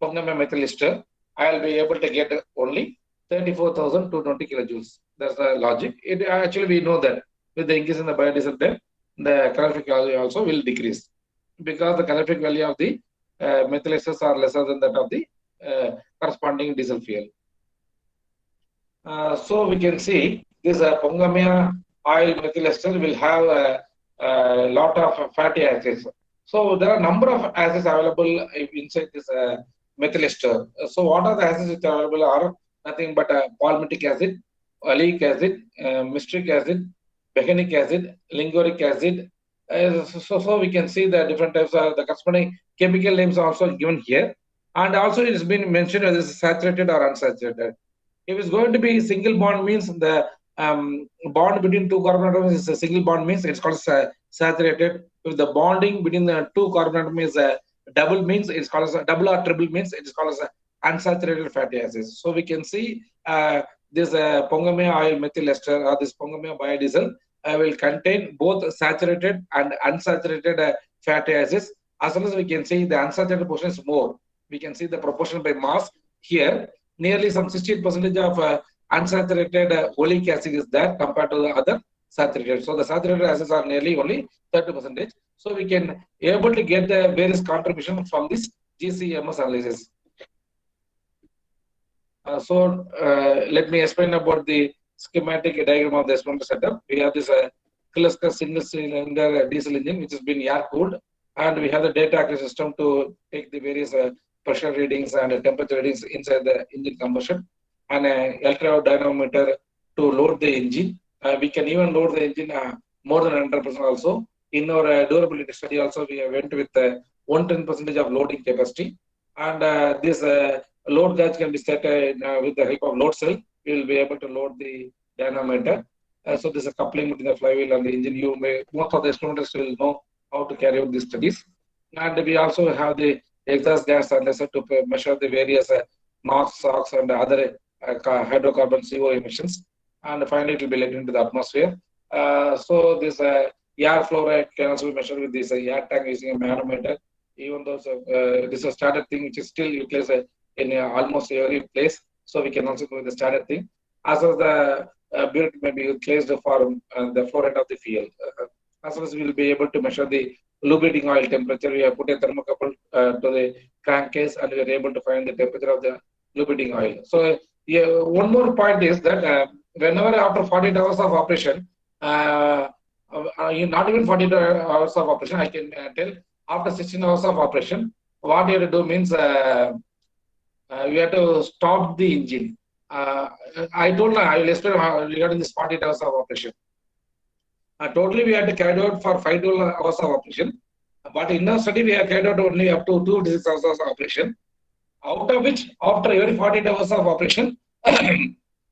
pongam methyl ester, I'll be able to get only 34,220 kilojoules. That's the logic. It actually we know that with the increase in the biodiesel, then the calorific value also will decrease because the calorific value of the methyl esters are lesser than that of the corresponding diesel fuel. So we can see this Pongamia oil methyl ester will have a lot of fatty acids. So there are a number of acids available inside this methyl ester. So what are the acids which are available are nothing but palmitic acid, oleic acid, mystric acid, behenic acid, linguric acid. So we can see the different types of the corresponding chemical names are also given here. And also it has been mentioned whether it's saturated or unsaturated. If it's going to be single bond means the bond between two carbon atoms is a single bond means it's called saturated. If the bonding between the two carbon atoms is a double means it's called as a double or triple means it's called as unsaturated fatty acids. So we can see this Pongamia oil methyl ester or this Pongamia biodiesel will contain both saturated and unsaturated fatty acids. As well as we can see the unsaturated portion is more. We can see the proportion by mass here. Nearly some 16% of unsaturated oleic acid is there compared to the other saturated. So the saturated acids are nearly only 30%. So we can able to get the various contributions from this GCMS analysis. Let me explain about the schematic diagram of the experimental setup. We have this Kirloskar single cylinder diesel engine which has been air cooled, and we have the data access system to take the various pressure readings and temperature readings inside the engine combustion, and an electrodynamometer to load the engine. We can even load the engine more than 100% also. In our durability study also, we went with 110% of loading capacity. And this load gauge can be set with the help of load cell. We will be able to load the dynamometer. So this is a coupling between the flywheel and the engine. Most of the experimenters will know how to carry out these studies. And we also have the exhaust gas analyzer to measure the various NOx, SOx, and other hydrocarbon CO emissions. And finally, it will be let into the atmosphere. So this air flow rate can also be measured with this air tank using a manometer. Even though this is a standard thing which is still utilized in almost every place. So we can also go with the standard thing. As well as the burette may be placed for the flow rate of the fuel. As well as we will be able to measure the lubricating oil temperature. We have put a thermocouple to the crankcase and we are able to find the temperature of the lubricating oil. So one more point is that whenever after 48 hours of operation, not even 42 hours of operation, I can tell after 16 hours of operation, what you have to do means we have to stop the engine. I will explain regarding this 48 hours of operation. Totally, we had to carry out for 5 hours of operation. But in our study, we have carried out only up to 2 to 6 hours of operation. Out of which, after every 48 hours of operation,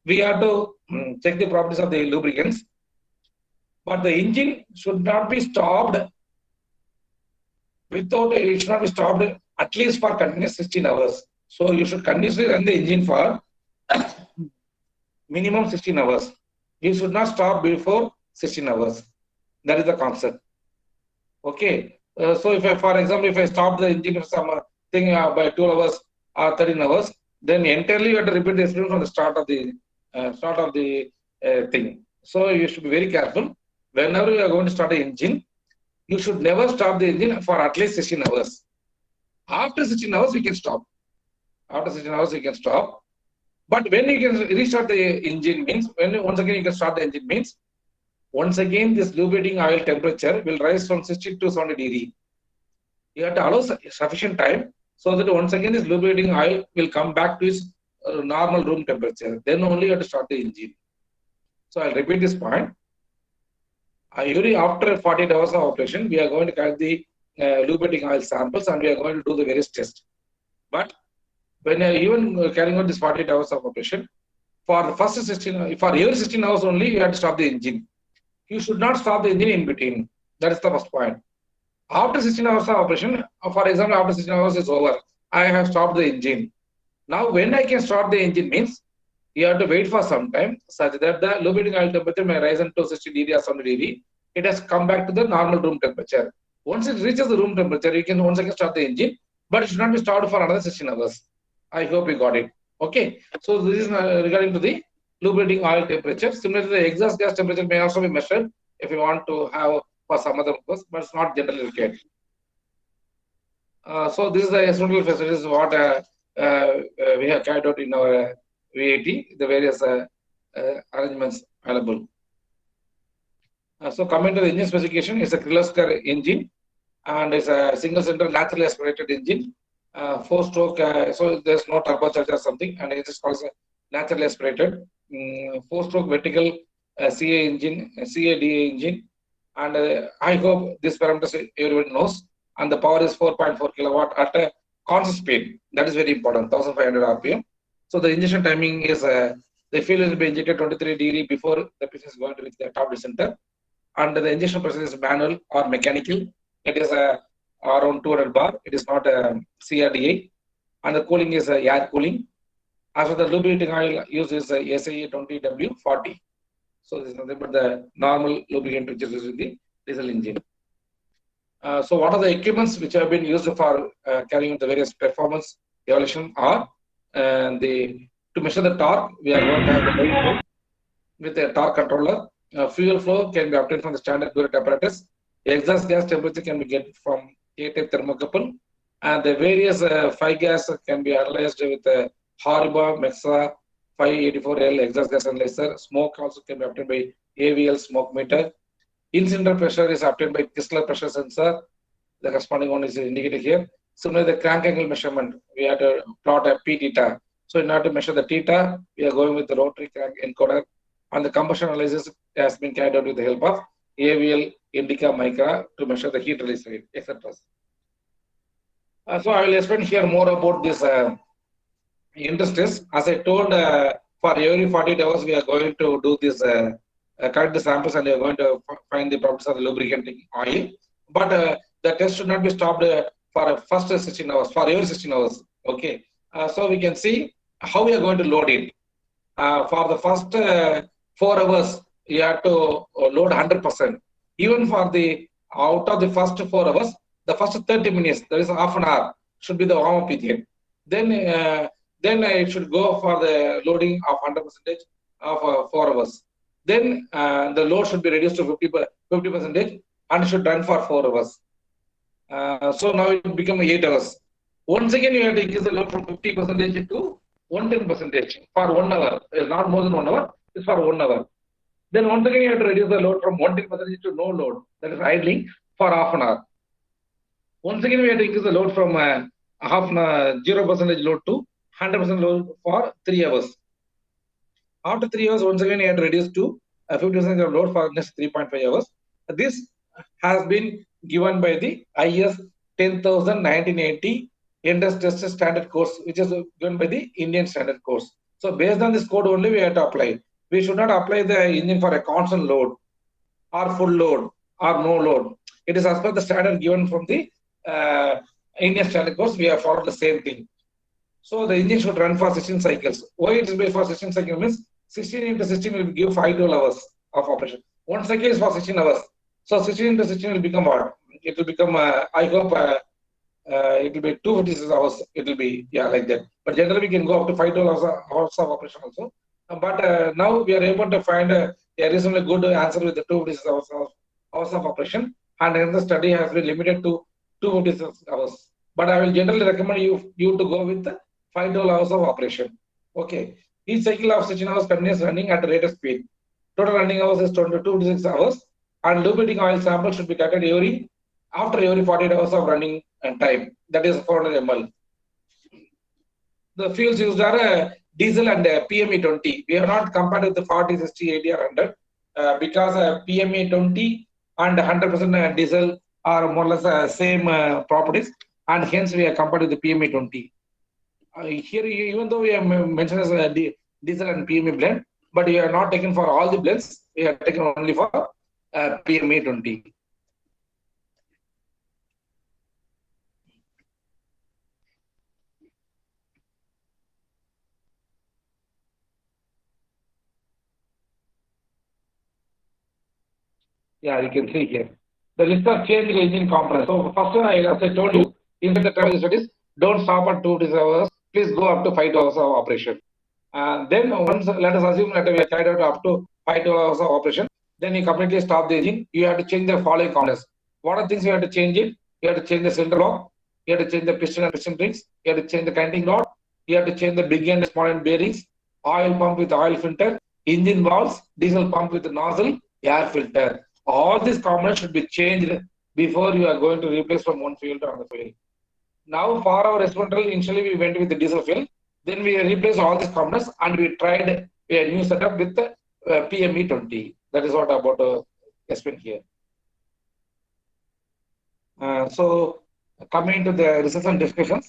we have to check the properties of the lubricants. But the engine should not be stopped it should not be stopped at least for continuous 16 hours. So you should continuously run the engine for minimum 16 hours. You should not stop before 16 hours. That is the concept. Okay. So if I, for example, if I stop the engine for something by 12 hours or 13 hours, then entirely you have to repeat the experiment from the start of the thing. So you should be very careful. Whenever you are going to start an engine, you should never stop the engine for at least 16 hours. After 16 hours, we can stop. After 16 hours, we can stop. But when you can restart the engine means, once again you can start the engine means, Once again, this lubricating oil temperature will rise from 60 to 70 degree. You have to allow sufficient time so that once again this lubricating oil will come back to its normal room temperature. Then only you have to start the engine. So I'll repeat this point. Every after 48 hours of operation, we are going to collect the lubricating oil samples and we are going to do the various tests. But when even carrying out this 48 hours of operation, for the first 16, for every 16 hours only, you have to stop the engine. You should not stop the engine in between. That is the first point. After 16 hours of operation, for example, after 16 hours is over, I have stopped the engine. Now, when I can start the engine means you have to wait for some time such that the lubricating oil temperature may rise to 60 degree or 70 degree. It has come back to the normal room temperature. Once it reaches the room temperature, you can once again start the engine, but it should not be started for another 16 hours. I hope you got it. Okay. So this is regarding to the lubricating oil temperature. Similarly, the exhaust gas temperature may also be measured if you want to have for some other purpose, but it's not generally required. So this is the essential facilities what we have carried out in our VAT, the various arrangements available. So coming to the engine specification, it's a Kirloskar engine and it's a single cylinder naturally aspirated engine, 4-stroke, so there's no turbocharger or something, and it is also naturally aspirated, 4-stroke vertical CA engine, CADA engine, and I hope this parameters everyone knows. And the power is 4.4 kilowatt at a constant speed. That is very important, 1500 RPM. So the injection timing is the fuel will be injected 23 degree before the piston is going to reach the top center. And the injection process is manual or mechanical. It is around 200 bar. It is not CRDA. And the cooling is air cooling. After the lubricating oil used is SAE 20W40. So this is nothing but the normal lubricant which is used in the diesel engine. So what are the equipments which have been used for carrying the various performance evaluation are to measure the torque, we are going to have the brake with a torque controller. Fuel flow can be obtained from the standard burette apparatus. Exhaust gas temperature can be get from A-type thermocouple. And the various 5 gas can be analyzed with Hariba, Mexa, 584L exhaust gas analyzer. Smoke also can be obtained by AVL smoke meter. In-cylinder pressure is obtained by Kistler pressure sensor. The corresponding one is indicated here. Similarly, the crank angle measurement, we have to plot a P theta. So in order to measure the theta, we are going with the rotary crank encoder. And the combustion analysis has been carried out with the help of AVL, Indica, Micra to measure the heat release rate, etc. So I will explain here more about this industries. As I told, for every 48 hours, we are going to do this collect the samples and you are going to find the properties of the lubricating oil. But the test should not be stopped for first 16 hours, for every 16 hours. Okay. So we can see how we are going to load it. For the first 4 hours, you have to load 100%. Even for the out of the first 4 hours, the first 30 minutes, that is half an hour, should be the warm-up period. Then it should go for the loading of 100% of 4 hours. Then the load should be reduced to 50% and should run for 4 hours. So now it becomes 8 hours. Once again, you have to increase the load from 50% to 110% for 1 hour. It's not more than 1 hour, it's for 1 hour. Then once again, you have to reduce the load from 110% to no load, that is idling, for half an hour. Once again, we have to increase the load from 0% load to 100% load for 3 hours. After 3 hours, once again, you have to reduce to 50% of load for next 3.5 hours. This has been given by the IS 10,1980 Industry Test Standard Course, which is given by the Indian Standard Course. So based on this code only, we have to apply. We should not apply the engine for a constant load or full load or no load. It is as per the standard given from the Indian Standard Course. We have followed the same thing. So the engine should run for 16 cycles. Why it is made for 16 cycles means 16 into 16 will give 5 12 hours of operation. One cycle is for 16 hours. So 16 into 16 will become what? It will become, I hope, it will be 256 hours. It will be, yeah, like that. But generally, we can go up to 5 12 hours of operation also. But now we are able to find a reasonably good answer with the 256 hours of operation. And then the study has been limited to 256 hours. But I will generally recommend you to go with 5 12 hours of operation. Okay. Each cycle of 16 hours continuous running at the rate of speed. Total running hours is 22 to 6 hours, and lubricating oil sample should be collected after every 48 hours of running time. That is 400 ml. The fuels used are diesel and PME 20. We have not compared with the 40, 60, 80 or 100 because PME 20 and 100% diesel are more or less same properties, and hence we are compared with the PME 20. Here, even though we have mentioned as a diesel and PME blend, but we are not taken for all the blends. We are taken only for PME 20. Yeah, you can see here. The list of changed engine components. So first one, as I told you, inside the travel studies, don't stop at 2 hours. Please go up to 5 hours of operation. Then once, let us assume that we are carried out up to 5 hours of operation, then you completely stop the engine. You have to change the following components. What are things you have to change it? You have to change the cylinder block. You have to change the piston and piston rings. You have to change the canting rod. You have to change the big and small end bearings. Oil pump with oil filter. Engine valves. Diesel pump with nozzle. Air filter. All these components should be changed before you are going to replace from one fuel to another fuel. Now, for our experimental, initially we went with the diesel fuel. Then we replaced all these components and we tried a new setup with the PME 20. That is what I'm about to explain here. So, coming to the results and discussions,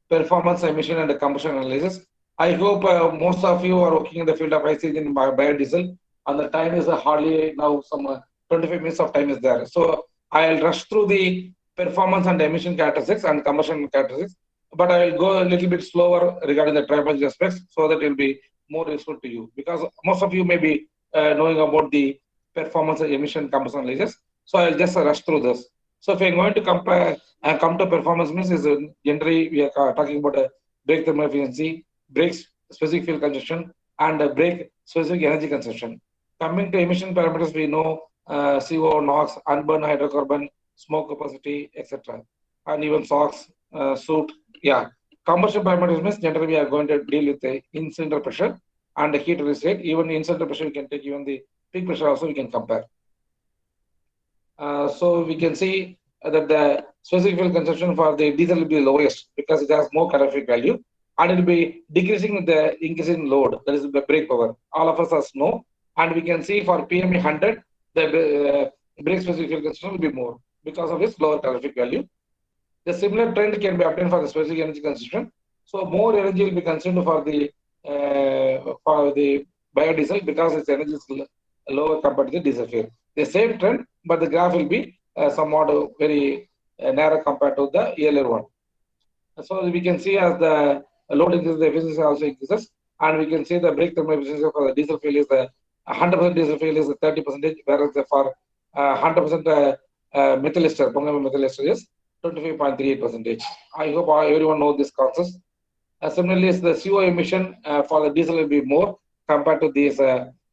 performance, emission, and combustion analysis. I hope most of you are working in the field of IC in biodiesel, and the time is hardly now some 25 minutes of time is there. So, I'll rush through the performance and emission characteristics and combustion characteristics, but I will go a little bit slower regarding the tribology aspects so that it will be more useful to you, because most of you may be knowing about the performance and emission combustion analysis. So I'll just rush through this. So if you're going to compare and come to performance means is generally we are talking about a brake thermal efficiency, brake specific fuel consumption, and brake specific energy consumption. Coming to emission parameters, we know CO, NOx, unburned hydrocarbon, smoke capacity, etc. And even SOx, soot. Yeah. Combustion parameters means generally we are going to deal with the in-cylinder pressure and the heat release rate. Even in-cylinder pressure, we can take even the peak pressure also we can compare. So we can see that the specific fuel consumption for the diesel will be lowest because it has more calorific value, and it will be decreasing with the increasing load. That is the brake power. All of us are know, and we can see for PME 100, the brake specific fuel consumption will be more because of its lower calorific value. The similar trend can be obtained for the specific energy consumption. So more energy will be consumed for the biodiesel because its energy is lower compared to the diesel fuel. The same trend, but the graph will be somewhat very narrow compared to the earlier one. So we can see as the load increases, the efficiency also increases, and we can see the brake thermal efficiency for the diesel fuel is the 100% diesel fuel is 30%, whereas for 100% methyl ester, methyl ester is 25.38%. I hope everyone knows this concept. Similarly, the CO emission for the diesel will be more compared to this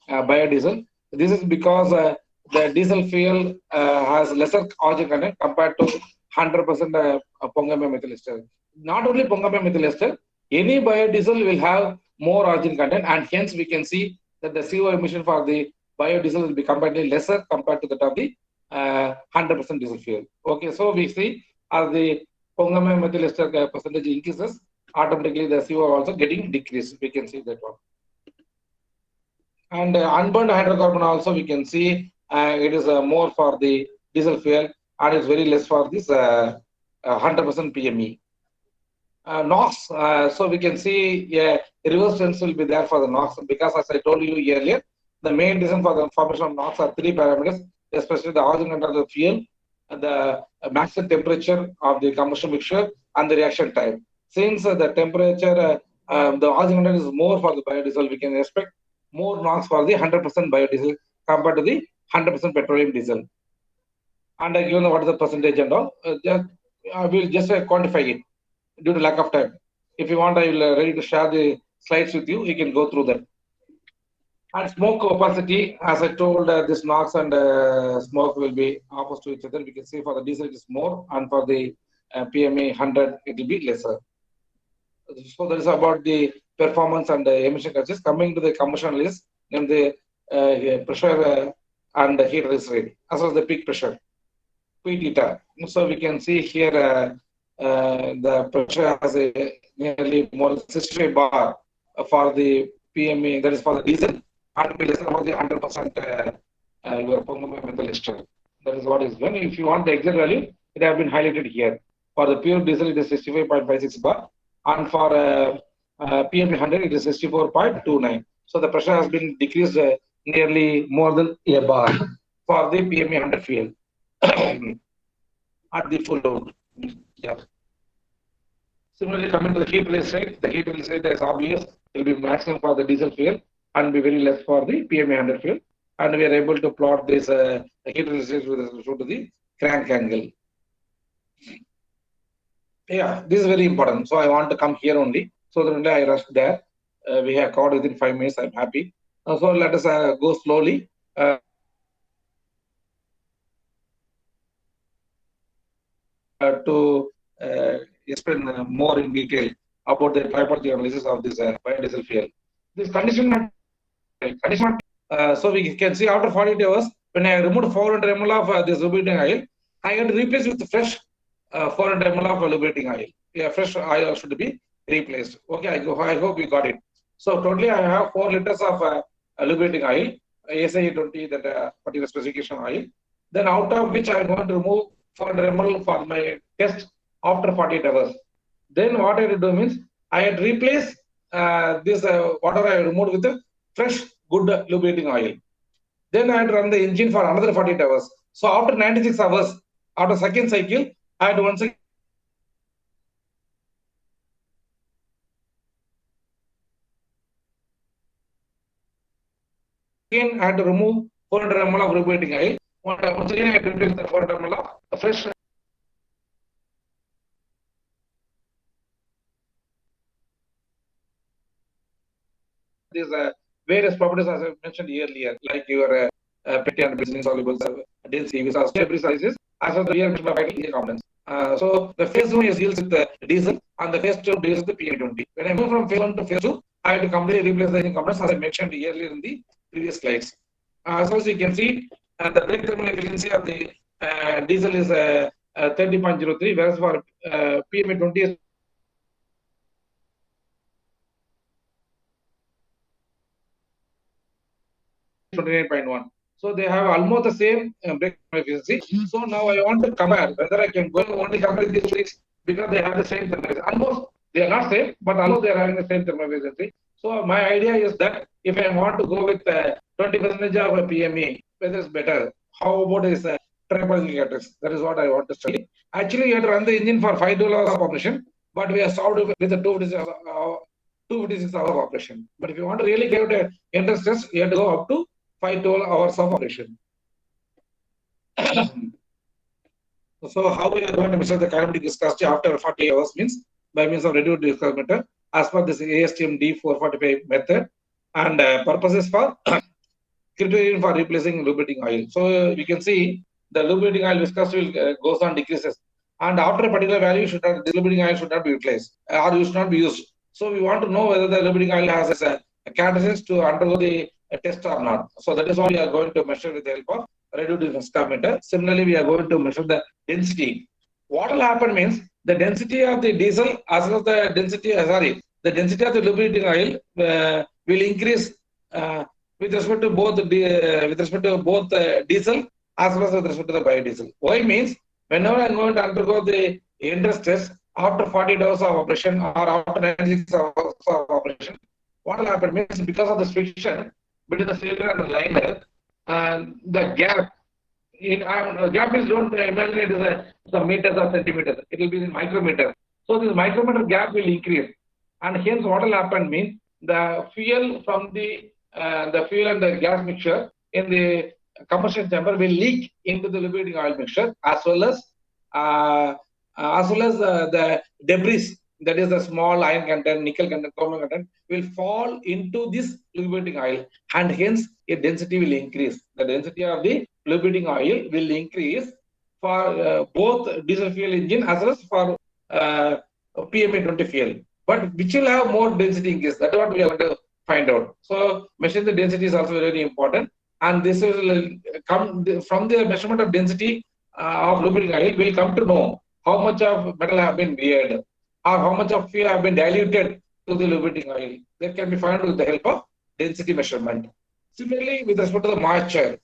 biodiesel. This is because the diesel fuel has lesser oxygen content compared to 100% methyl ester. Not only methyl ester, any biodiesel will have more oxygen content, and hence we can see that the CO emission for the biodiesel will be comparatively lesser compared to that of the 100% diesel fuel. Okay, so we see as the methyl ester percentage increases, automatically the CO also getting decreased. We can see that one. And unburned hydrocarbon also we can see it is more for the diesel fuel, and it's very less for this 100% PME. NOx, so we can see reverse trends will be there for the NOx, because as I told you earlier, the main reason for the formation of NOx are three parameters, especially the oxygen content of the fuel, the maximum temperature of the combustion mixture, and the reaction time. Since the temperature, the oxygen content is more for the biodiesel, we can expect more NOx for the 100% biodiesel compared to the 100% petroleum diesel. And given what is the percentage and all, I will just quantify it due to lack of time. If you want, I will ready to share the slides with you. You can go through that. And smoke opacity, as I told, this NOx and smoke will be opposite to each other. We can see for the diesel it is more, and for the PME 100 it will be lesser. So that is about the performance and the emission charges. Coming to the combustion analysis, and the pressure and heat release rate, as well as the peak pressure, P theta. So we can see here the pressure has a nearly more than 65 bar for the PME, that is for the diesel, and be less than about the 100% your methyl ester. That is what is given. If you want the exact value, it has been highlighted here. For the pure diesel, it is 65.56 bar, and for PME 100, it is 64.29. So the pressure has been decreased nearly more than a bar for the PME 100 fuel at the full load. Yeah. Similarly, coming to the heat release rate, the heat release rate is obvious. It will be maximum for the diesel fuel and be very less for the PME 100 fuel. And we are able to plot this heat release rate with respect to the crank angle. Yeah, this is very important. So I want to come here only. So then I rushed there. We have covered within 5 minutes. I'm happy. So let us go slowly. To explain more in detail about the typology analysis of this biodiesel fuel. This condition, so we can see after 48 hours, when I removed 400 ml of this lubricating oil, I had to replace with fresh 400 ml of lubricating oil. Yeah, fresh oil should be replaced. Okay, I hope you got it. So totally I have 4 liters of lubricating oil, ASI 20, that particular specification oil. Then out of which I am going to remove 400 ml for my test after 48 hours. Then what I had to do means I had replaced this water I removed with the fresh good lubricating oil. Then I had to run the engine for another 48 hours. So after 96 hours, after second cycle, I had to once again I had to remove 400 ml of lubricating oil. Once again, I had to replace the 400 ml of fresh these various properties as I mentioned earlier, like your petty and business solubles, density, viscous, every sizes, as well as the real vital components. So the phase 1 is deals with the diesel, and the phase 2 deals with the PM20. When I move from phase 1 to phase 2, I had to completely replace the engine components, as I mentioned earlier in the previous slides. As well as you can see, the brake thermal efficiency of the diesel is 30.03, whereas for PM20 is 29.1. So they have almost the same brake efficiency. So now I want to compare whether I can go only compare these things because they have the same thermal efficiency. Almost they are not same, but almost they are having the same thermal efficiency. So my idea is that if I want to go with 20% of a PME, whether it's better, how about this tribological characteristics? That is what I want to study. Actually, you have to run the engine for 5 hours of operation, but we have solved with the 256 hours of operation. But if you want to really get an interest test, you have to go up to 5 hours of operation. So how we are going to measure the kinematic viscosity after 40 hours means by means of reduced viscometer as per this ASTM D445 method, and purposes for criterion for replacing lubricating oil. So we can see the lubricating oil viscosity will goes on decreases, and after a particular value should not, this lubricating oil should not be replaced or should not be used. So we want to know whether the lubricating oil has a characteristics to undergo the test or not. So that is what we are going to measure with the help of reduced viscometer. Similarly, we are going to measure the density. What will happen means the density of the diesel as well as the density, the density of the lubricating oil will increase with respect to both diesel as well as with respect to the biodiesel. Why means whenever I'm going to undergo the interest test after 48 hours of operation or after 96 hours of operation, what will happen means because of the friction between the cylinder and the liner, the gap in gap is, don't imagine it is some meters or centimeters. It will be in micrometers. So this micrometer gap will increase, and hence what will happen means the fuel from the fuel and the gas mixture in the combustion chamber will leak into the lubricating oil mixture, as well as the debris, that is the small iron content, nickel content, chromium content, will fall into this lubricating oil, and hence its density will increase. The density of the lubricating oil will increase for both diesel fuel engine as well as for PME20 fuel. But which will have more density increase? That's what we are going to find out. So measuring the density is also very important, and this will come from the measurement of density of lubricating oil. Will come to know how much of metal have been weighed or how much of fuel have been diluted to the lubricating oil. That can be found with the help of density measurement. Similarly, with respect to the moisture,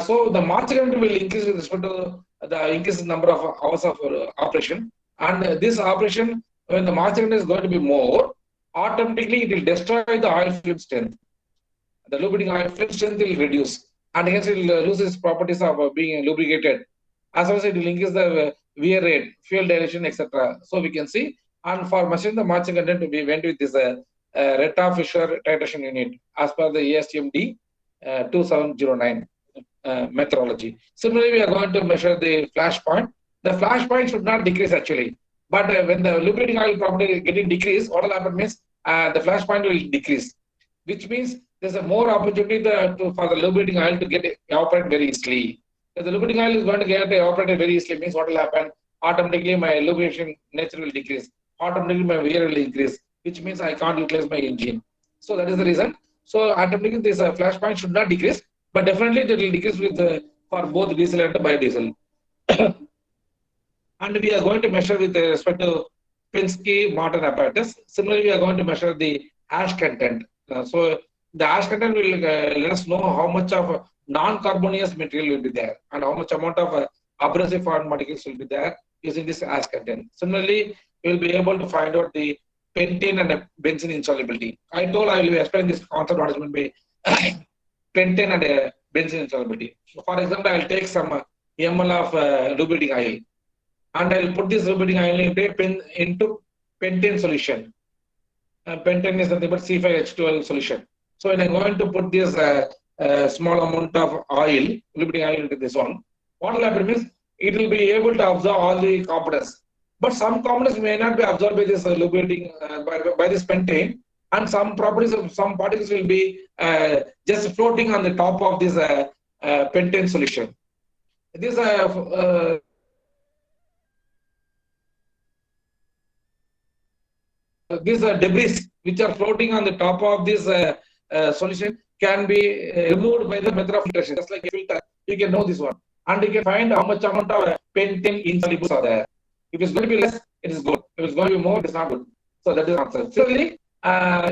so the moisture content will increase with respect to the increased number of hours of operation, and this operation, when the moisture content is going to be more, automatically it will destroy the oil film strength. The lubricating oil film strength will reduce, and hence it will lose its properties of being lubricated. As well as it will increase the wear rate, fuel dilution, etc. So we can see, and for measuring the moisture content, we went with this Retta-Fisher titration unit as per the ASTM-D 2709 methodology. Similarly, we are going to measure the flash point. The flash point should not decrease actually, but when the lubricating oil property is getting decreased, what will happen means the flash point will decrease, which means there's a more opportunity for the lubricating oil to get evaporated very easily. If the lubricating oil is going to get evaporated very easily, means what will happen? Automatically, my lubrication nature will decrease. Automatically, my wear will increase, which means I can't utilize my engine. So that is the reason. So automatically, this flash point should not decrease, but definitely it will decrease with for both diesel and biodiesel. And we are going to measure with respect to Penske Martin apparatus. Similarly, we are going to measure the ash content. So the ash content will let us know how much of non-carbonious material will be there and how much amount of abrasive foreign particles will be there using this ash content. Similarly, we will be able to find out the pentane and benzene insolubility. I told I will explain this concept what is meant by pentane and benzene insolubility. So for example, I will take some ml of lubricating oil, and I will put this lubricating oil into pentane solution. Pentane is nothing but C5H12 solution. So when I'm going to put this small amount of oil, lubricating oil into this one, what will happen is it will be able to absorb all the components. But some components may not be absorbed by this lubricating, by this pentane, and some properties of some particles will be just floating on the top of this pentane solution. This these debris which are floating on the top of this solution can be removed by the method of filtration. Just like a filter, you can know this one, and you can find how much amount of pentane insolubles are there. If it's going to be less, it is good. If it's going to be more, it is not good. So that is the answer. Similarly,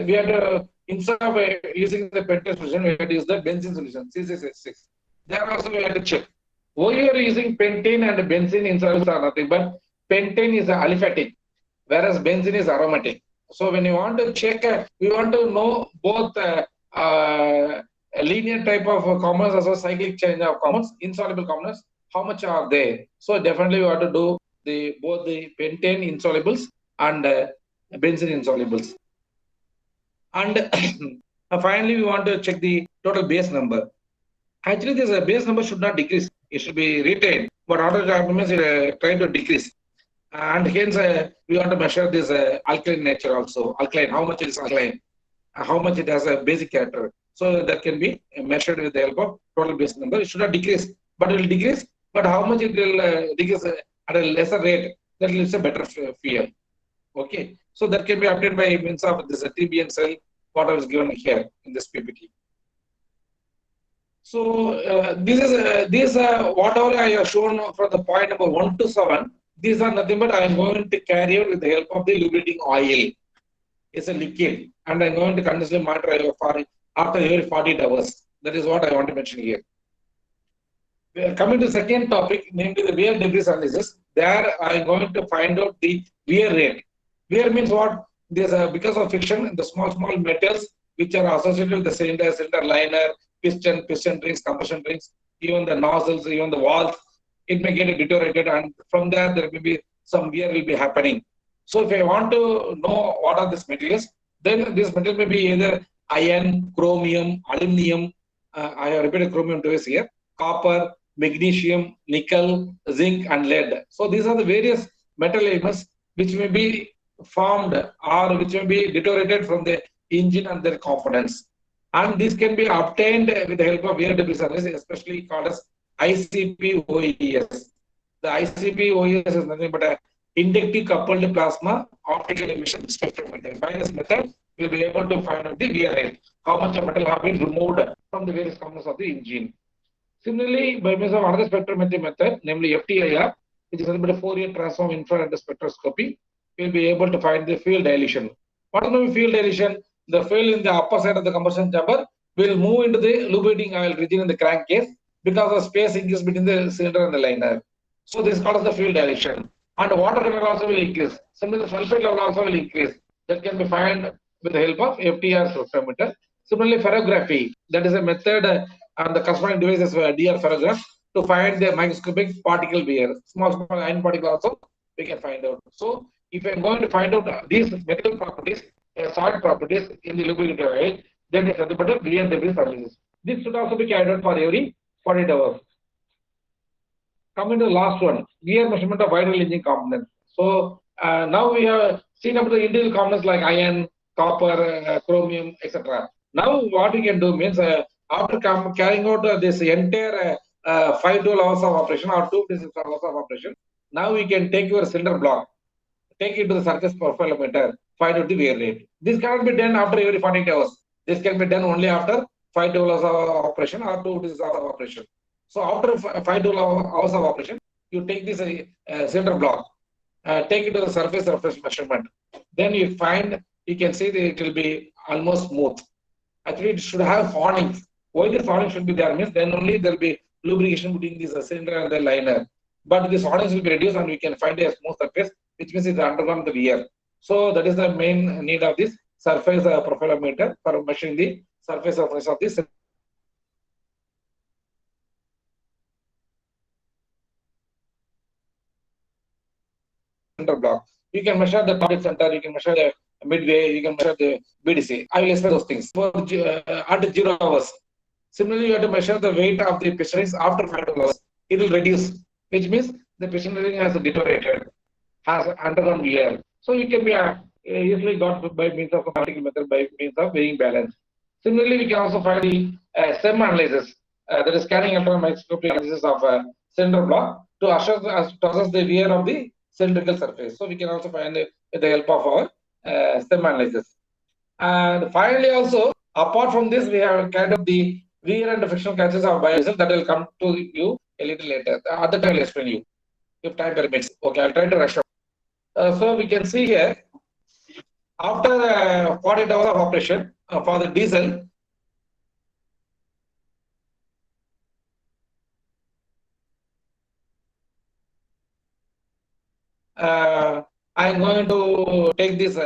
we have to, instead of using the pentane solution, we have to use the benzene solution, C6H6. There also we have to check. Why you are using pentane and benzene insolubles are nothing but pentane is aliphatic, whereas benzene is aromatic. So when you want to check, we want to know both linear type of components as well as cyclic change of components, insoluble components, how much are they? So definitely we have to do both the pentane insolubles and benzene insolubles. And finally, we want to check the total base number. Actually, this base number should not decrease. It should be retained, but auto means it trying to decrease. And hence, we want to measure this alkaline nature also. Alkaline, how much it is alkaline, how much it has a basic character. So that can be measured with the help of total base number. It should not decrease, but it will decrease. But how much it will decrease at a lesser rate, that is a better fuel. Okay, so that can be obtained by means of this TBN cell, what I was given here in this PPT. So this whatever I have shown from the point number 1 to 7. These are nothing but I am going to carry out with the help of the lubricating oil. It's a liquid, and I'm going to continuously monitor for after every 48 hours. That is what I want to mention here. We are coming to the second topic, namely the wear debris analysis. There I'm going to find out the wear rate. Wear means what? There's because of friction, the small metals which are associated with the cylinder liner, piston rings, compression rings, even the nozzles, even the valves, it may get deteriorated, and from there may be some wear will be happening. So if I want to know what are these materials, then this material may be either iron, chromium, aluminum, I have repeated chromium twice here, copper, magnesium, nickel, zinc, and lead. So these are the various metal elements which may be formed or which may be deteriorated from the engine and their components. And this can be obtained with the help of wear debris analysis, especially called as ICP OES. The ICP OES is nothing but a inductive coupled plasma optical emission spectrometer. By this method, we'll be able to find out the wear rate, how much of metal have been removed from the various components of the engine. Similarly, by means of another spectrometry method, namely FTIR, which is nothing but a Fourier transform infrared spectroscopy, we'll be able to find the fuel dilution. What is the fuel dilution? The fuel in the upper side of the combustion chamber will move into the lubricating oil region in the crankcase because of space increase between the cylinder and the liner. So this is called as the fuel dilution. And water level also will increase. Similarly, the sulfate level also will increase. That can be found with the help of FTR spectrometer. Similarly, ferrography, that is a method and the corresponding device is DR ferrograph to find the microscopic particle behavior. Small iron particle also we can find out. So if I'm going to find out these metal properties, solid properties in the lubricant oil, then it's nothing but a wear debris services. This should also be carried out for every 48 hours. Coming to the last one, wear measurement of wide engine components. So now we have seen about the individual components like iron, copper, chromium, etc. Now what we can do means after carrying out this entire 5 to 12 hours of operation or 2 to 6 hours of operation, now we can take your cylinder block, take it to the surface profilometer, find out the wear rate. This cannot be done after every 48 hours. This can be done only after 5 to 12 hours of operation or 2 to 6 hours of operation. So after 5 to 12 hours of operation, you take this cylinder block, take it to the surface reference measurement. Then you find, you can see that it will be almost smooth. Actually, it should have hornings. Why this horning should be there means then only there will be lubrication between this cylinder and the liner. But this hornings will be reduced and we can find a smooth surface, which means it's undergone the wear. So that is the main need of this surface profilometer for measuring the surface roughness of this center block. You can measure the target center, you can measure the midway, you can measure the BDC. I will explain those things for at 0 hours. Similarly, you have to measure the weight of the pistonrings after 5 hours. It will reduce, which means the piston ring has deteriorated, has undergone wear. So you can be easily got by means of a mathematical method, by means of weighing balance. Similarly, we can also find the SEM analysis, that is scanning electron microscopic analysis of a cylinder block to assess the wear of the cylindrical surface. So we can also find it with the help of our SEM analysis. And finally, also apart from this, we have kind of the wear and frictional characteristics of biodiesel that will come to you a little later. At the time, I will explain you if time permits. Okay, I'll try to rush up. So we can see here after 48 hours of operation for the diesel. I am going to take this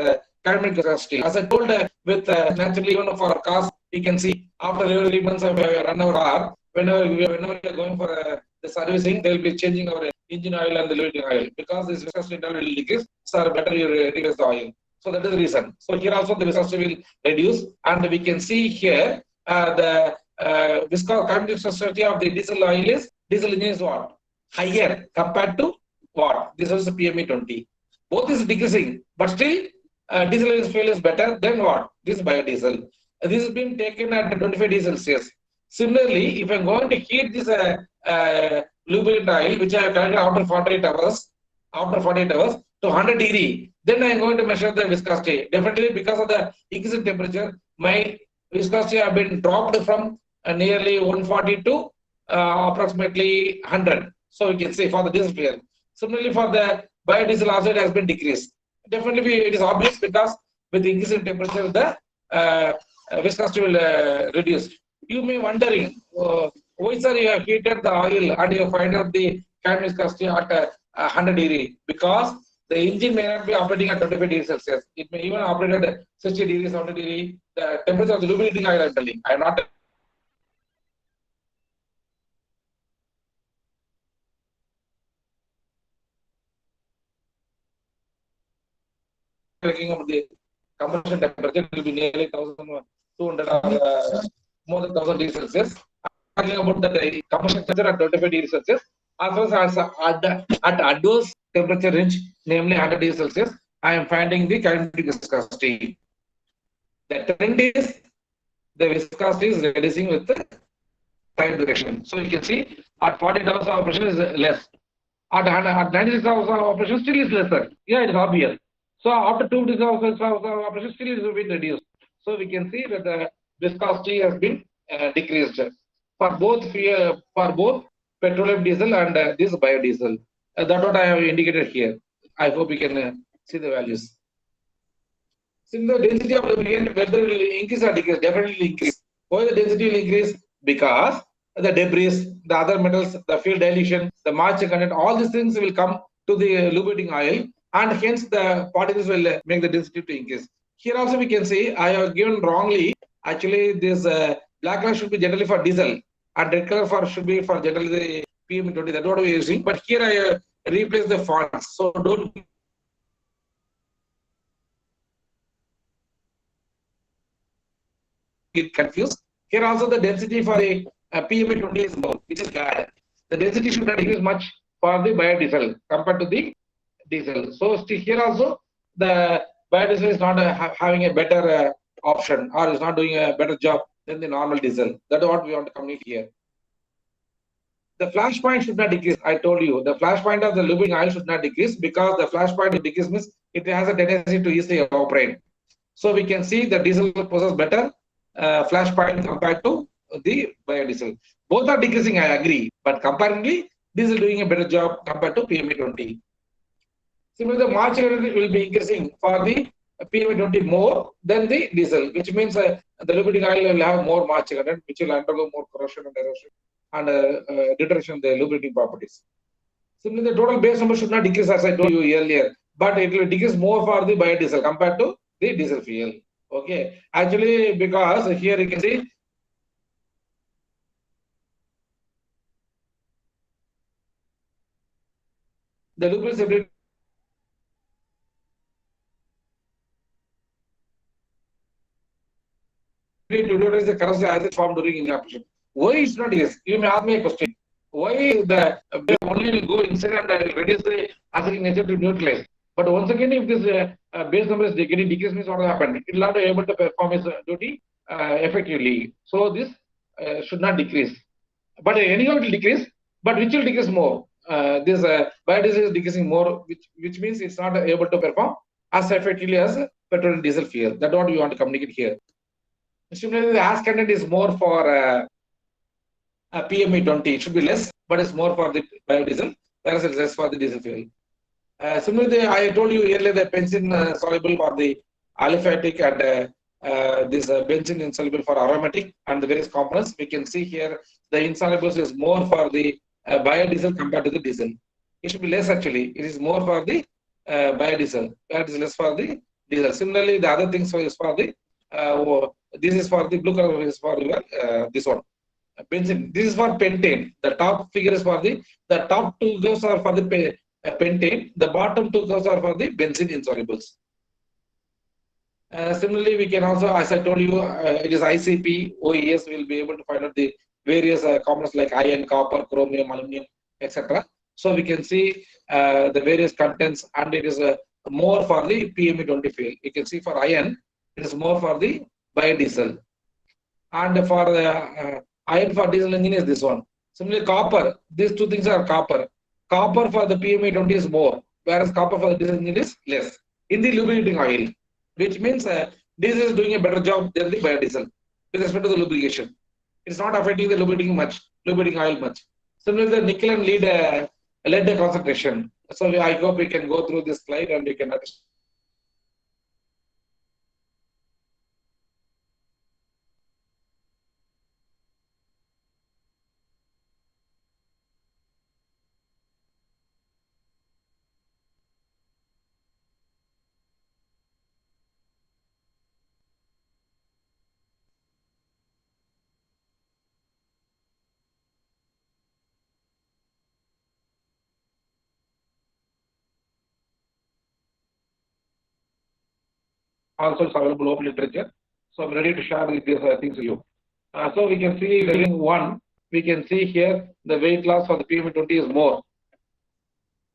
carbon capacity. As I told, with naturally even for cars, you can see after every 3 months of run our car, whenever we are going for the servicing, they will be changing our engine oil and the lubricating oil because this viscosity interval will decrease. So better you reduce the oil. So that is the reason. So here also the viscosity will reduce, and we can see here the carbon viscosity of the diesel engine is what? Higher compared to what? This is the PME 20. Both is decreasing, but still diesel fuel is better than what? This biodiesel. This is being taken at 25 degrees Celsius. Similarly, if I'm going to heat this lubricant oil, which I have collected after 48 hours, to 100 degree, then I am going to measure the viscosity. Definitely, because of the increasing temperature, my viscosity have been dropped from nearly 140 to approximately 100. So you can say for the diesel fuel. Similarly, for the biodiesel also it has been decreased. Definitely, it is obvious because with the increase in temperature, the viscosity will reduce. You may wondering, why sir you have heated the oil and you find out the carbon viscosity at 100 degree? Because the engine may not be operating at 25 degrees Celsius. It may even operate at 60 degrees, 70 degrees. The temperature of the lubricating oil, I am telling. I am not talking about the combustion temperature. It will be nearly 1,200 or more than 1,000 degrees Celsius. Talking about the combustion temperature at 25 degrees Celsius, as well as at adverse temperature range, namely 100 degrees Celsius, I am finding the kinetic viscosity. The trend is the viscosity is reducing with the time duration. So you can see at 40 hours of operation is less. At 96 hours of operation still is lesser. Yeah, it is obvious. So after 2 days of operation, still it has been reduced. So we can see that the viscosity has been decreased for both petroleum diesel and this biodiesel. That's what I have indicated here. I hope you can see the values. Since the density of lubricant, whether it will increase or decrease, definitely increase. Why the density will increase? Because the debris, the other metals, the fuel dilution, the moisture content, all these things will come to the lubricating oil, and hence the particles will make the density to increase. Here also we can see I have given wrongly. Actually, this black color should be generally for diesel, and red color for should be for generally the PM20. That's what we are using. But here I replace the fonts, so don't get confused. Here also the density for the PMA20 is more, which is bad. The density should not increase much for the biodiesel compared to the diesel. So still here also the biodiesel is not having a better option, or is not doing a better job than the normal diesel. That's what we want to communicate here. The flash point should not decrease. I told you the flash point of the lubricant oil should not decrease, because the flash point decrease means it has a tendency to easily evaporate. So we can see the diesel possesses better flash point compared to the biodiesel. Both are decreasing, I agree, but comparatively, diesel doing a better job compared to PMA20. Similarly, the moisture will be increasing for the PMA20 more than the diesel, which means the lubricating oil will have more moisture content, which will undergo more corrosion and erosion and deterioration of the lubricating properties. Similarly, the total base number should not decrease, as I told you earlier, but it will decrease more for the biodiesel compared to the diesel fuel. Okay, actually, because here you can see the lubricants ability to utilize the corrosive acid formed during engine operation. Why it's not yes? You may ask me a question. Why the only will go inside and reduce the acidic nature to neutralize? But once again, if this base number is getting decreased, means what will happen? It will not be able to perform its duty effectively. So this should not decrease. But anyhow, it will decrease. But which will decrease more? This biodiesel is decreasing more, which means it's not able to perform as effectively as petrol and diesel fuel. That's what we want to communicate here. Similarly, the ash content is more for PME20. It should be less, but it's more for the biodiesel, whereas it's less for the diesel fuel. Similarly, I told you earlier the benzene soluble for the aliphatic, and this benzene insoluble for aromatic, and the various components. We can see here the insolubles is more for the biodiesel compared to the diesel. It should be less actually. It is more for the biodiesel, where it is less for the diesel. Similarly, the other things is for the this is for the blue color is for your this one benzene. This is for pentane. The top figure is for the top two curves are for the pentane. The bottom two curves are for the benzene insolubles. Similarly, we can also, as I told you, it is ICP, OES will be able to find out the various components like iron, copper, chromium, aluminum, etc. So we can see the various contents, and it is more for the PME20 fuel. You can see for iron, it is more for the biodiesel, and for the iron for diesel engine is this one. Similarly, copper, these two things are copper. Copper for the PME20 is more, whereas copper for the diesel engine is less in the lubricating oil, which means diesel is doing a better job than the biodiesel with respect to the lubrication. It's not affecting the lubricating oil much. Similarly, the nickel and lead concentration. So I hope we can go through this slide and we can understand. Also, it's available open literature. So I'm ready to share with these things with you. So we can see during one, we can see here the weight loss for the PM20 is more,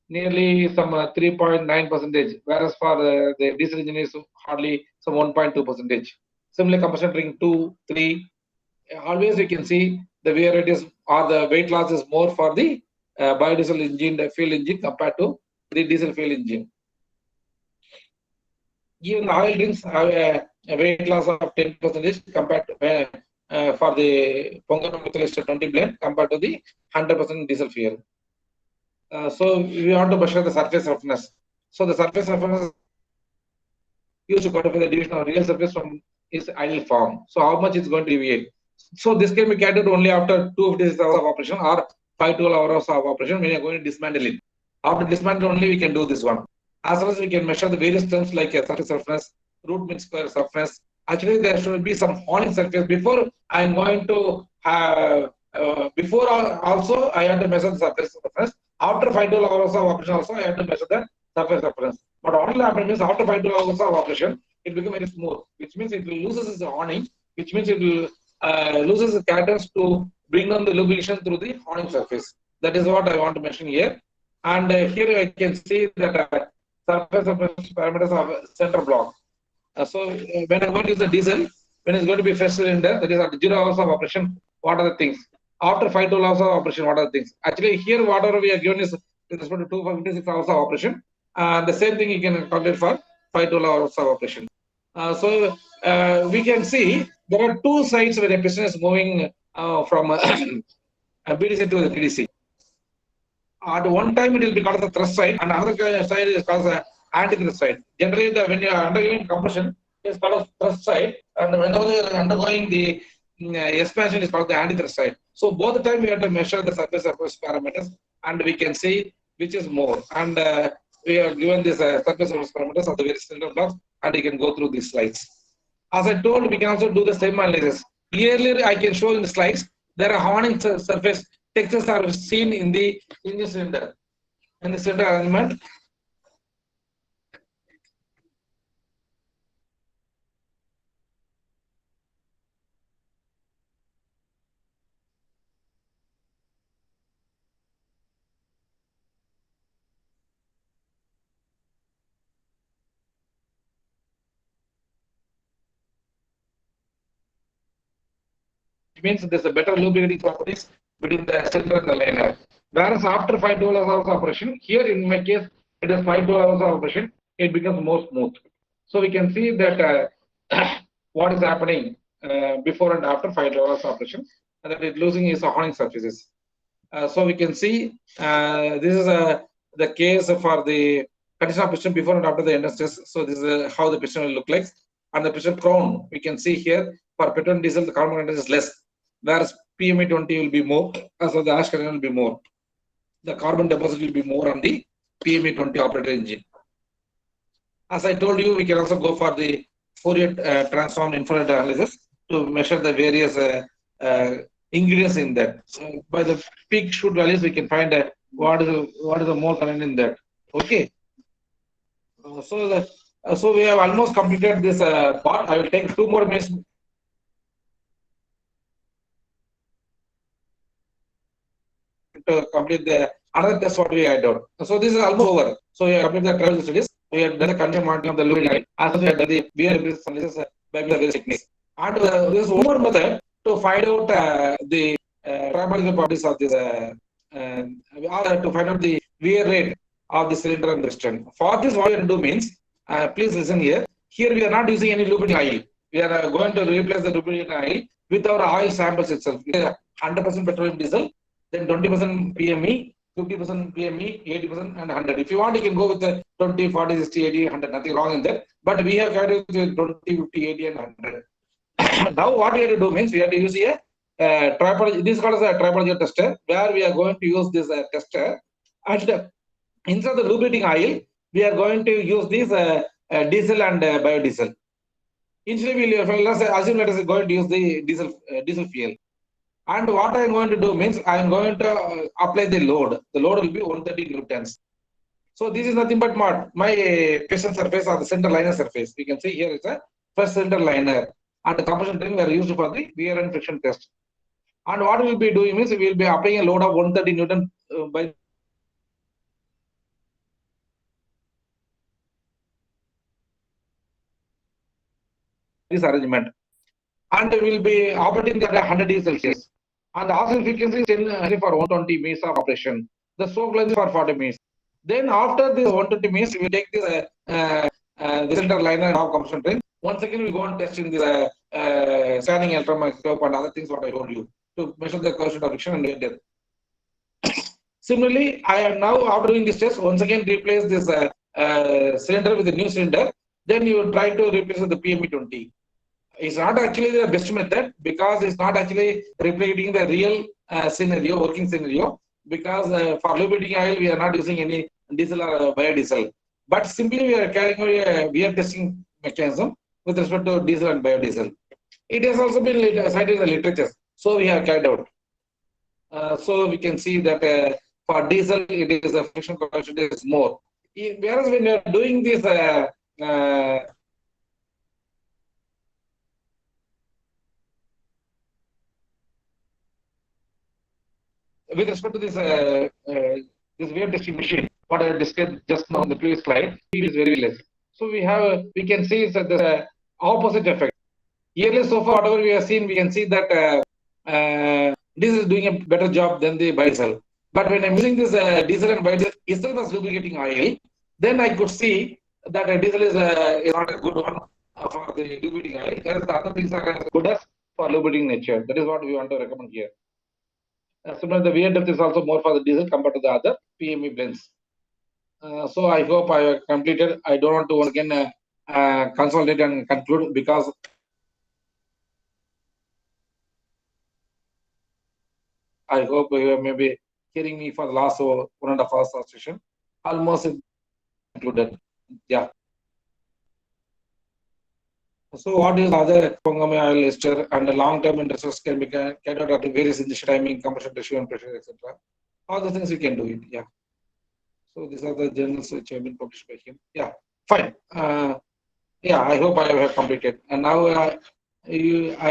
nearly some 3.9 percentage, whereas for the diesel engine is hardly some 1.2 percentage. Similarly, combustion ring 2, 3, always we can see the wear rate is, or the weight loss is more for the biodiesel engine, the fuel engine compared to the diesel fuel engine. Even the oil drinks have a weight loss of 10% compared to for the Pongal methyl ester 20 blend compared to the 100% diesel fuel. So we want to measure the surface roughness. So the surface roughness used to quantify the deviation of real surface from its ideal form. So how much is going to deviate? So this can be calculated only after 256 hours of operation or 512 hours of operation when you are going to dismantle it. After dismantle only we can do this one. As well as we can measure the various terms like surface roughness, root mean square roughness. Actually, there should be some honing surface before I am going to have. Before also I have to measure the surface roughness. After 512 hours of operation also I have to measure the surface roughness. But only after means after 512 hours of operation it becomes very smooth, which means it will loses its honing, which means it will loses the characters to bring down the lubrication through the honing surface. That is what I want to mention here. And here I can see that surface parameters of center block. When I'm going to use the diesel, when it's going to be fresh cylinder, that is at 0 hours of operation, what are the things? After 5 hours of operation, what are the things? Actually, here whatever we are given is with respect to 256 hours of operation. The same thing you can calculate for 5 hours of operation. We can see there are two sides where the piston is moving from BDC to the TDC. At one time, it will be called the thrust side, and another side is called the anti-thrust side. Generally, when you are undergoing compression, it's called the thrust side, and whenever you are undergoing the expansion, is called the anti-thrust side. So both the time we have to measure the surface parameters, and we can see which is more. And we are given this surface parameters of the various cylinder blocks, and you can go through these slides. As I told, we can also do the same analysis. Clearly, I can show in the slides there are honing surface textures are seen in the cylinder. In the cylinder arrangement, which means there's a better lubricating properties between the cylinder and the liner. Whereas after 5 hours of operation, here in my case, it is 5 hours of operation, it becomes more smooth. So we can see that what is happening before and after 5 hours of operation, and that it losing its honing surfaces. So we can see this is the case for the condition of piston before and after the industries. So this is how the piston will look like. And the piston crown, we can see here for petrol and diesel, the carbon content is less, whereas PME 20 will be more, as well the ash content will be more. The carbon deposit will be more on the PME 20 operated engine. As I told you, we can also go for the Fourier transform infrared analysis to measure the various ingredients in that. So by the peak shoot values, we can find what is the more content in that. Okay. So we have almost completed this part. I will take 2 more minutes to complete the another test what we had done. So this is almost over. So we have completed the travel studies. We have done the continuous monitoring of the lubricant. As we have done the beer analysis by the various techniques. And there is one more method to find out the tribological properties of this, to find out the wear rate of the cylinder and piston. For this, what we have to do means, please listen here. Here we are not using any lubricant oil. We are going to replace the lubricant oil with our oil samples itself. 100% petroleum diesel, then 20% PME, 50% PME, 80% and 100. If you want, you can go with the 20, 40, 60, 80, 100. Nothing wrong in that. But we have carried with 20, 50, 80 and 100. Now what we have to do means we have to use a tribology. This is called as a tribology tester, where we are going to use this tester, and instead of the lubricating oil, we are going to use this diesel and biodiesel. Initially, let us assume let us going to use the diesel fuel. And what I am going to do means I am going to apply the load. The load will be 130 newtons. So this is nothing but my piston surface or the center liner surface. You can see here is a first center liner, and the compression ring are used for the wear and friction test. And what we will be doing means we will be applying a load of 130 Newton by this arrangement, and we will be operating at 100 degrees Celsius. And the oxygen frequency is 10 for 120 minutes of operation. The stroke length is for 40 minutes. Then after this 120 minutes, we take this the center liner now combustion train. Once again, we go and test in the scanning electron microscope and other things what I told you to measure the coefficient of friction and death. Similarly, I am now after doing this test once again replace this cylinder with a new cylinder. Then you try to replace with the PME20. It's not actually the best method because it's not actually replicating the real scenario, working scenario. Because for lubricating oil, we are not using any diesel or biodiesel. But simply we are carrying we are testing mechanism with respect to diesel and biodiesel. It has also been cited in the literature. So we have carried out. So we can see that for diesel, it is the friction coefficient is more. Whereas when you are doing this with respect to this this wave testing machine, what I discussed just now in the previous slide, it is very less. So we can see that the opposite effect. Yearly so far, whatever we have seen, we can see that this is doing a better job than the biodiesel. But when I'm using this diesel and biodiesel instead of lubricating oil, then I could see that diesel is not a good one for the lubricating oil. Whereas the other things are as good as for lubricating nature. That is what we want to recommend here. Similarly, the wear depth is also more for the diesel compared to the other PME blends. So I hope I have completed. I don't want to once again consolidate and conclude because I hope you may be hearing me for the last 1.5 hours session. Almost included. Yeah. So what is other Pongame oil ester and the long-term industries can be carried out at various injection timing, compression ratio and pressure, etc. All the things we can do it. Yeah. So these are the journals which have been published by him. Yeah. Fine. Yeah, I hope I have completed. And now I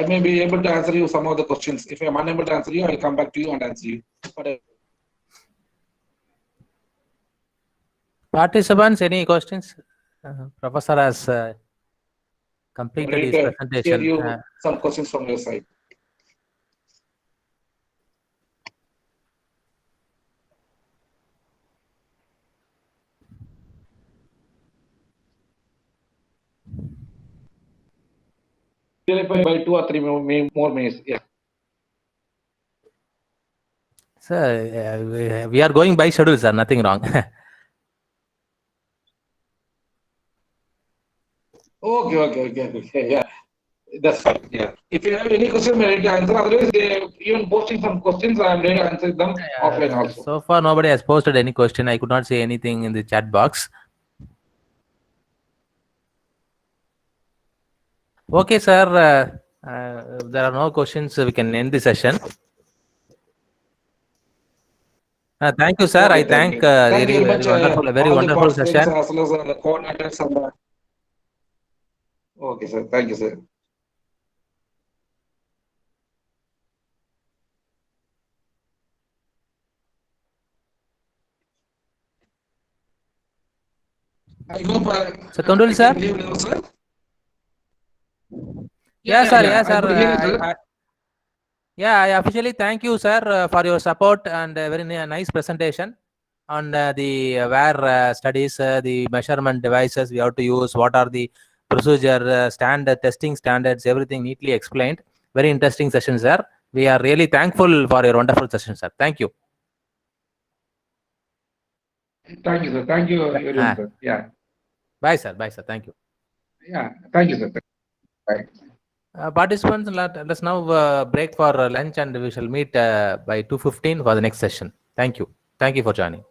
may be able to answer you some of the questions. If I am unable to answer you, I will come back to you and answer you. Participants, any questions? Professor has completed his Share presentation. you some questions from your side. By 2 or 3 more minutes. Yeah. Sir, we are going by schedule, sir. Nothing wrong. Okay. Yeah. That's fine. Yeah. If you have any question, I'm ready to answer. Otherwise, even posting some questions, I'm ready to answer them offline also. So far, nobody has posted any question. I could not say anything in the chat box. Okay, sir. If there are no questions, we can end the session. Thank you, sir. Okay, I thank thank you very, very much, wonderful, very all wonderful the session. as well as the coordinators and okay, sir. Thank you, sir. I hope So, Thundil, sir? Sir? Yes, sir. Yes, I sir. could hear you, sir. I officially thank you, sir, for your support and very nice presentation on the wear studies, the measurement devices we have to use, what are the procedure, standard testing standards, everything neatly explained. Very interesting session, sir. We are really thankful for your wonderful session, sir. Thank you. Thank you, sir. Thank you, everyone, sir. Yeah. Bye, sir. Bye, sir. Thank you. Yeah. Thank you, sir. Bye. Participants, let's now break for lunch and we shall meet by 2:15 for the next session. Thank you. Thank you for joining.